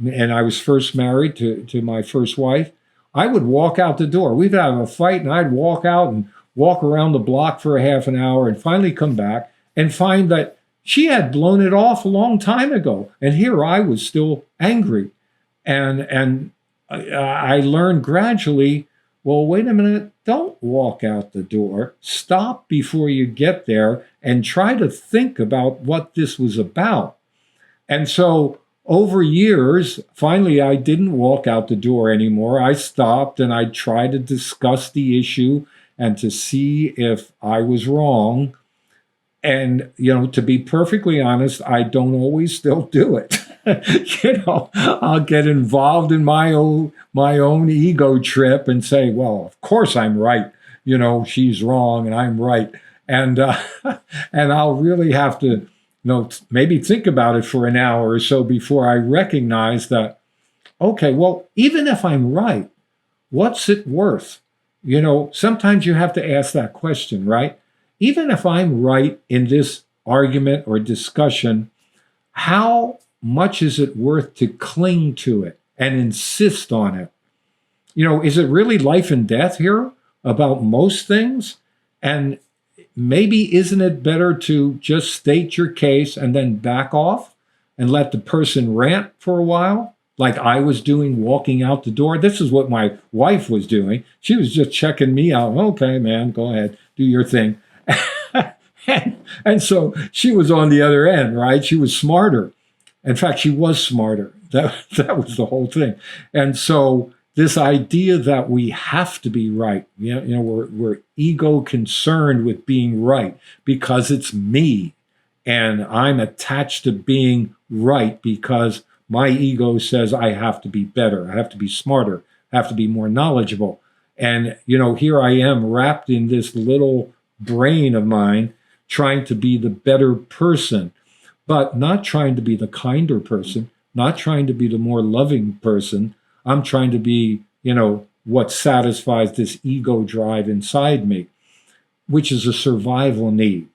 and I was first married to my first wife, I would walk out the door. We'd have a fight, and I'd walk out and walk around the block for a half an hour and finally come back and find that She had blown it off a long time ago. And here I was still angry. And I learned gradually, well, wait a minute, don't walk out the door. Stop before you get there and try to think about what this was about. And so over years, finally, I didn't walk out the door anymore. I stopped and I tried to discuss the issue and to see if I was wrong. And, to be perfectly honest, I don't always still do it. I'll get involved in my own ego trip and say, well, of course I'm right. She's wrong and I'm right. And and I'll really have to, maybe think about it for an hour or so before I recognize that, okay, well, even if I'm right, what's it worth? Sometimes you have to ask that question, right? Even if I'm right in this argument or discussion, how much is it worth to cling to it and insist on it? Is it really life and death here about most things? And maybe isn't it better to just state your case and then back off and let the person rant for a while, like I was doing walking out the door? This is what my wife was doing. She was just checking me out. Okay, man, go ahead, do your thing. and so she was on the other end, right? She was smarter. In fact, she was smarter. That was the whole thing. And so this idea that we have to be right, we're ego concerned with being right because it's me, and I'm attached to being right because my ego says I have to be better, I have to be smarter, I have to be more knowledgeable. And here I am wrapped in this little brain of mine, trying to be the better person, but not trying to be the kinder person, not trying to be the more loving person. I'm trying to be, what satisfies this ego drive inside me, which is a survival need.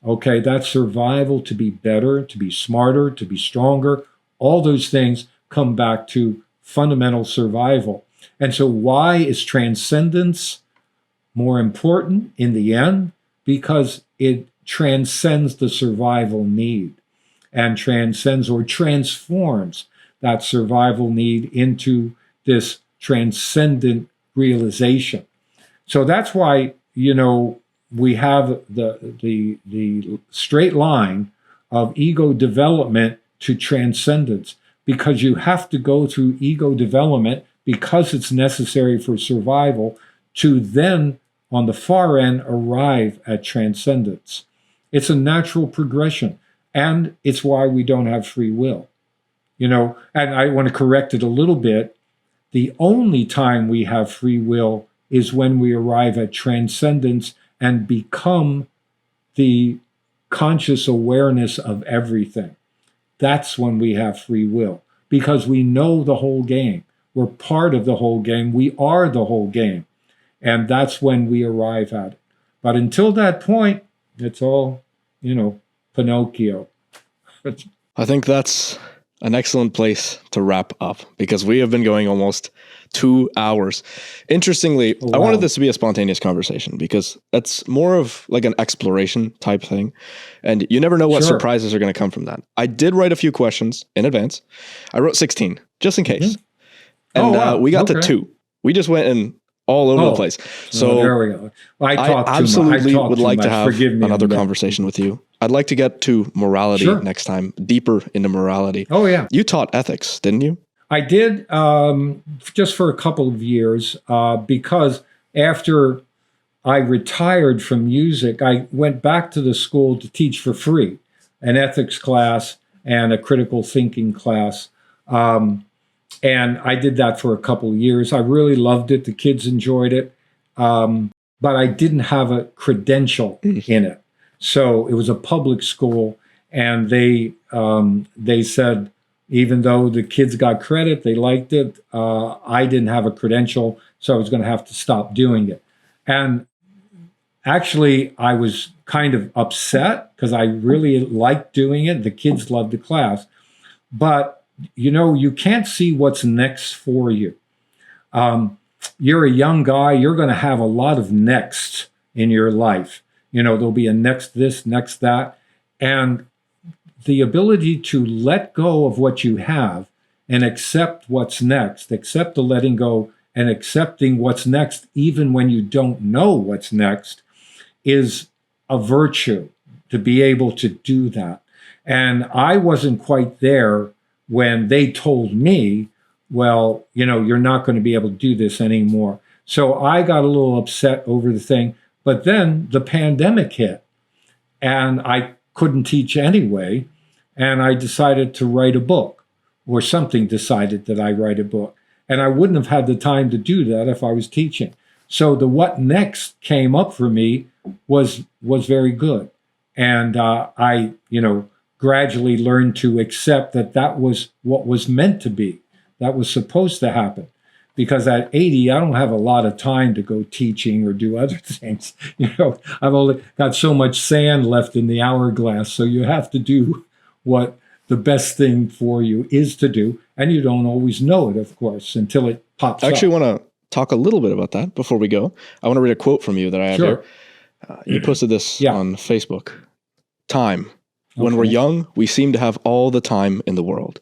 Okay, that survival to be better, to be smarter, to be stronger, all those things come back to fundamental survival. And so why is transcendence more important in the end? Because it transcends the survival need and transcends or transforms that survival need into this transcendent realization. So that's why, we have the straight line of ego development to transcendence, because you have to go through ego development because it's necessary for survival to then, on the far end, arrive at transcendence. It's a natural progression, and it's why we don't have free will. And I want to correct it a little bit. The only time we have free will is when we arrive at transcendence and become the conscious awareness of everything. That's when we have free will, because we know the whole game. We're part of the whole game. We are the whole game. And that's when we arrive at it. But until that point, it's all, Pinocchio. I think that's an excellent place to wrap up, because we have been going almost 2 hours. Interestingly, wow. I wanted this to be a spontaneous conversation because that's more of like an exploration type thing. And you never know what surprises are going to come from that. I did write a few questions in advance. I wrote 16 just in case. Mm-hmm. And we got to 2. We just went in all over the place. So there we go. I absolutely would like to have another conversation with you. I'd like to get to morality next time, deeper into morality. Oh, yeah. You taught ethics, didn't you? I did, just for a couple of years, because after I retired from music, I went back to the school to teach for free, an ethics class and a critical thinking class. And I did that for a couple of years. I really loved it. The kids enjoyed it. But I didn't have a credential in it. So it was a public school, and they said, even though the kids got credit, they liked it, I didn't have a credential, so I was going to have to stop doing it. And actually, I was kind of upset because I really liked doing it. The kids loved the class. But, you can't see what's next for you. You're a young guy. You're going to have a lot of next in your life. There'll be a next this, next that. And the ability to let go of what you have and accept what's next, accept the letting go and accepting what's next, even when you don't know what's next, is a virtue to be able to do that. And I wasn't quite there when they told me, well, you're not going to be able to do this anymore. So I got a little upset over the thing. But then the pandemic hit and I couldn't teach anyway. And I decided to write a book, or something decided that I write a book. And I wouldn't have had the time to do that if I was teaching. So the what next came up for me was very good. And I gradually learned to accept that was what was meant to be. That was supposed to happen. Because at 80, I don't have a lot of time to go teaching or do other things. I've only got so much sand left in the hourglass. So you have to do what the best thing for you is to do. And you don't always know it, of course, until it pops up. I actually want to talk a little bit about that before we go. I want to read a quote from you that I have here. You posted this on Facebook. Time. When we're young, we seem to have all the time in the world.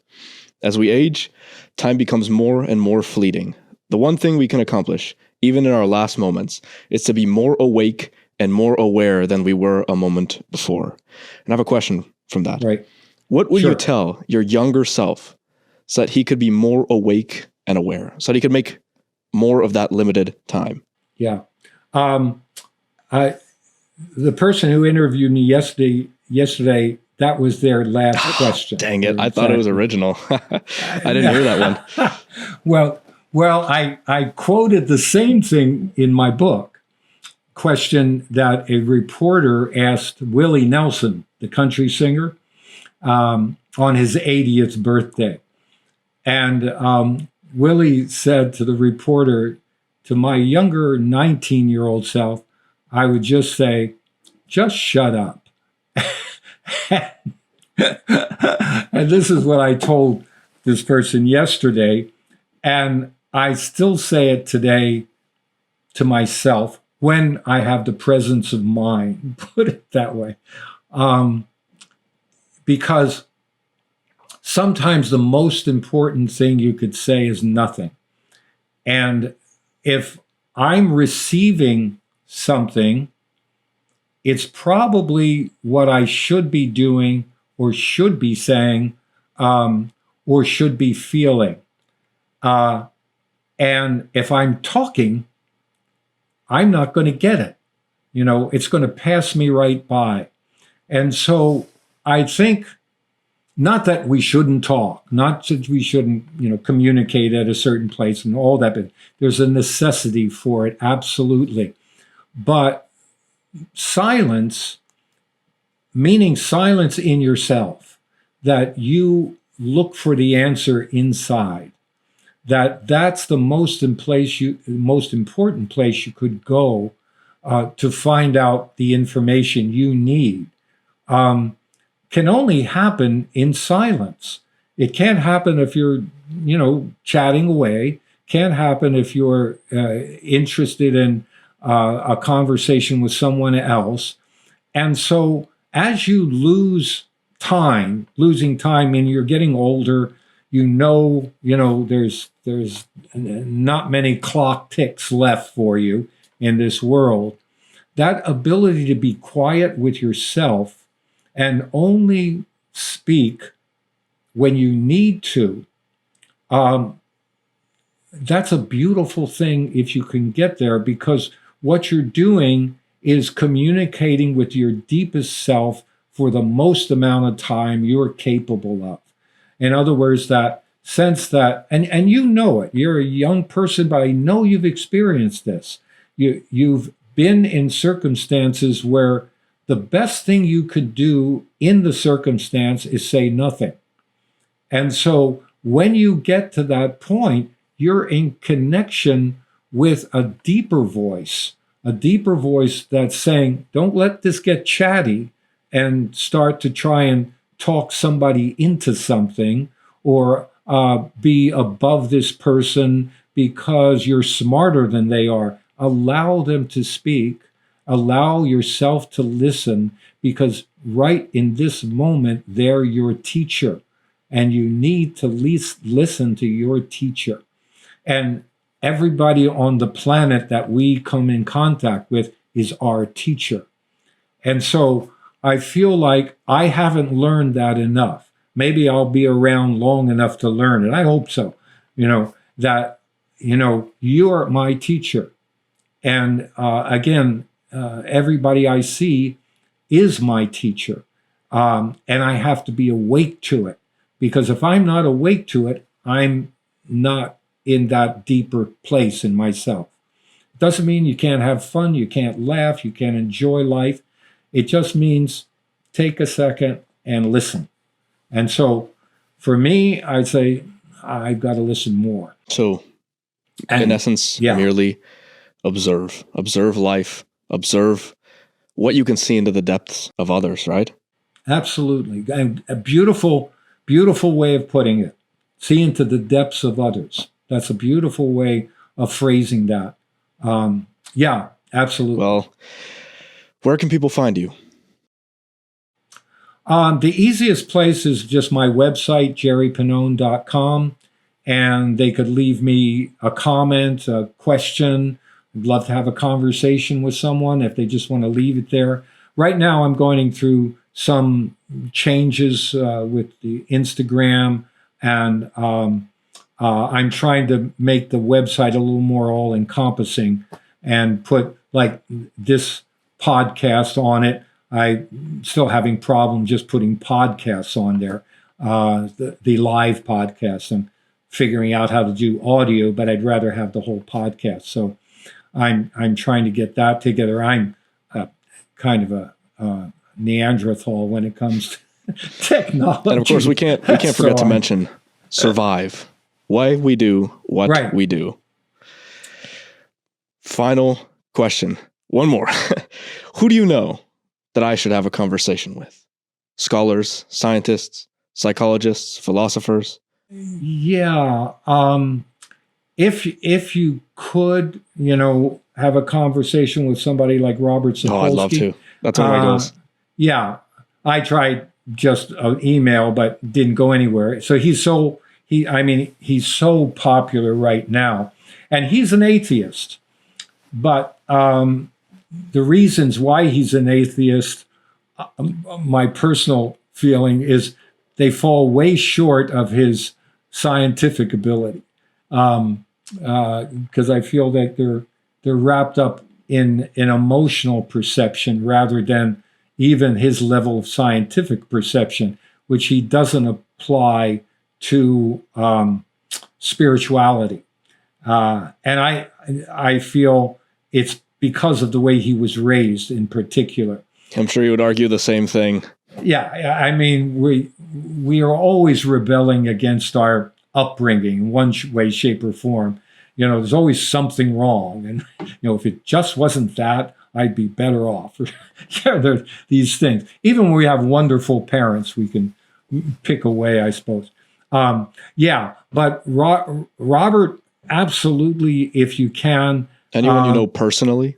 As we age, time becomes more and more fleeting. The one thing we can accomplish, even in our last moments, is to be more awake and more aware than we were a moment before. And I have a question from that. Right. What would you tell your younger self so that he could be more awake and aware, so that he could make more of that limited time? Yeah. The person wwho interviewed me yesterday, that was their last question. Dang it. I thought it was original. I didn't hear that one. Well, I quoted the same thing in my book, question that a reporter asked Willie Nelson, the country singer, on his 80th birthday. And Willie said to the reporter, to my younger 19-year-old self, I would just say, just shut up. And this is what I told this person yesterday. And I still say it today to myself when I have the presence of mind, put it that way. Because sometimes the most important thing you could say is nothing. And if I'm receiving something, it's probably what I should be doing or should be saying or should be feeling. And if I'm talking, I'm not going to get it. It's going to pass me right by. And so I think not that we shouldn't talk, not that we shouldn't, communicate at a certain place and all that, but there's a necessity for it, absolutely. But silence, meaning silence in yourself, that you look for the answer inside, that's the most important place you could go to find out the information you need, can only happen in silence. It can't happen if you're, chatting away. Can't happen if you're interested in a conversation with someone else. And so as you losing time and you're getting older, there's not many clock ticks left for you in this world. That ability to be quiet with yourself and only speak when you need to, that's a beautiful thing if you can get there, because what you're doing is communicating with your deepest self for the most amount of time you're capable of. In other words, that sense that, and you know it, you're a young person, but I know you've experienced this. You've been in circumstances where the best thing you could do in the circumstance is say nothing. And so when you get to that point, you're in connection with a deeper voice that's saying, don't let this get chatty and start to try and talk somebody into something, or be above this person because you're smarter than they are. Allow them to speak. Allow yourself to listen, because right in this moment, they're your teacher. And you need to least listen to your teacher. And everybody on the planet that we come in contact with is our teacher. And so I feel like I haven't learned that enough. Maybe I'll be around long enough to learn it. I hope so. That, you're my teacher. And again, everybody I see is my teacher. And I have to be awake to it. Because if I'm not awake to it, I'm not in that deeper place in myself. It doesn't mean you can't have fun, you can't laugh, you can't enjoy life. It just means take a second and listen. And so for me, I'd say I've got to listen more. So in essence, merely observe life, observe what you can see into the depths of others, right? Absolutely. And a beautiful way of putting it. See into the depths of others. That's a beautiful way of phrasing that. Yeah, absolutely. Well, where can people find you? The easiest place is just my website, jerrypannone.com, and they could leave me a comment, a question. I'd love to have a conversation with someone if they just want to leave it there. Right now, I'm going through some changes with the Instagram, and I'm trying to make the website a little more all-encompassing and put like this podcast on it. I'm still having problems just putting podcasts on there, the live podcasts. I'm figuring out how to do audio, but I'd rather have the whole podcast. So I'm trying to get that together. I'm kind of a Neanderthal when it comes to technology. And of course, we can't forget to mention survive. Why we do what we do. Final question. One more. Who do you know that I should have a conversation with? Scholars, scientists, psychologists, philosophers? Yeah. If you could, have a conversation with somebody like Robert Sapolsky. Oh, I'd love to. That's one of my goals. Yeah. I tried just an email, but didn't go anywhere. So he's so popular right now. And he's an atheist. But the reasons why he's an atheist, my personal feeling is they fall way short of his scientific ability. Because I feel that they're wrapped up in an emotional perception rather than even his level of scientific perception, which he doesn't apply to spirituality. And I feel it's because of the way he was raised in particular. I'm sure you would argue the same thing. Yeah, I mean, we are always rebelling against our upbringing in one way, shape, or form. There's always something wrong. And, if it just wasn't that, I'd be better off. There are these things. Even when we have wonderful parents, we can pick away, I suppose. But Robert, absolutely, if you can. Anyone you know personally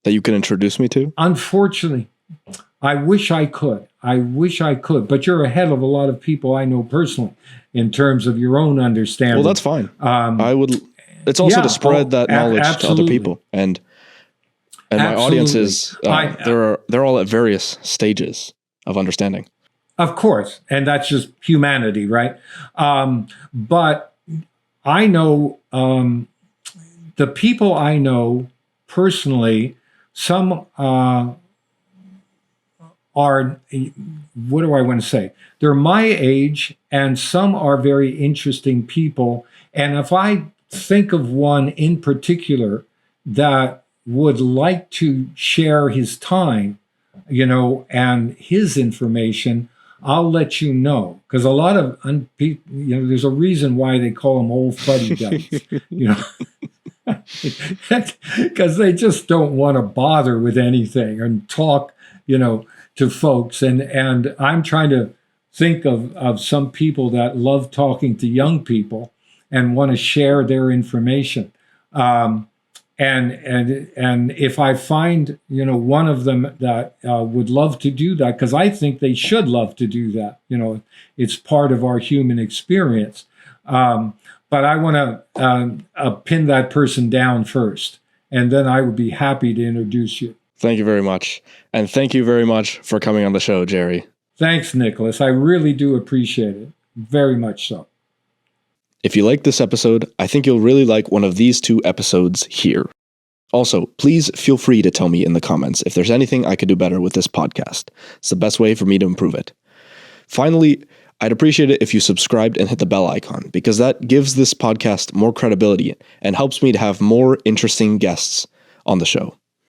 that you can introduce me to? Unfortunately, I wish I could. But you're ahead of a lot of people I know personally in terms of your own understanding. Well, that's fine. It's also to spread that knowledge to other people. And my audience is, they're all at various stages of understanding. Of course. And that's just humanity, right? But I know the people I know personally, some are, what do I want to say? They're my age, and some are very interesting people. And if I think of one in particular that would like to share his time, and his information, I'll let you know. Because a lot of there's a reason why they call them old fuddy-duddies, because they just don't want to bother with anything and talk, to folks. And I'm trying to think of some people that love talking to young people and want to share their information. And if I find, one of them that would love to do that, because I think they should love to do that, it's part of our human experience. But I want to pin that person down first, and then I would be happy to introduce you. Thank you very much. And thank you very much for coming on the show, Jerry. Thanks, Nicholas. I really do appreciate it. Very much so. If you like this episode, I think you'll really like one of these 2 episodes here. Also, please feel free to tell me in the comments if there's anything I could do better with this podcast. It's the best way for me to improve it. Finally, I'd appreciate it if you subscribed and hit the bell icon, because that gives this podcast more credibility and helps me to have more interesting guests on the show.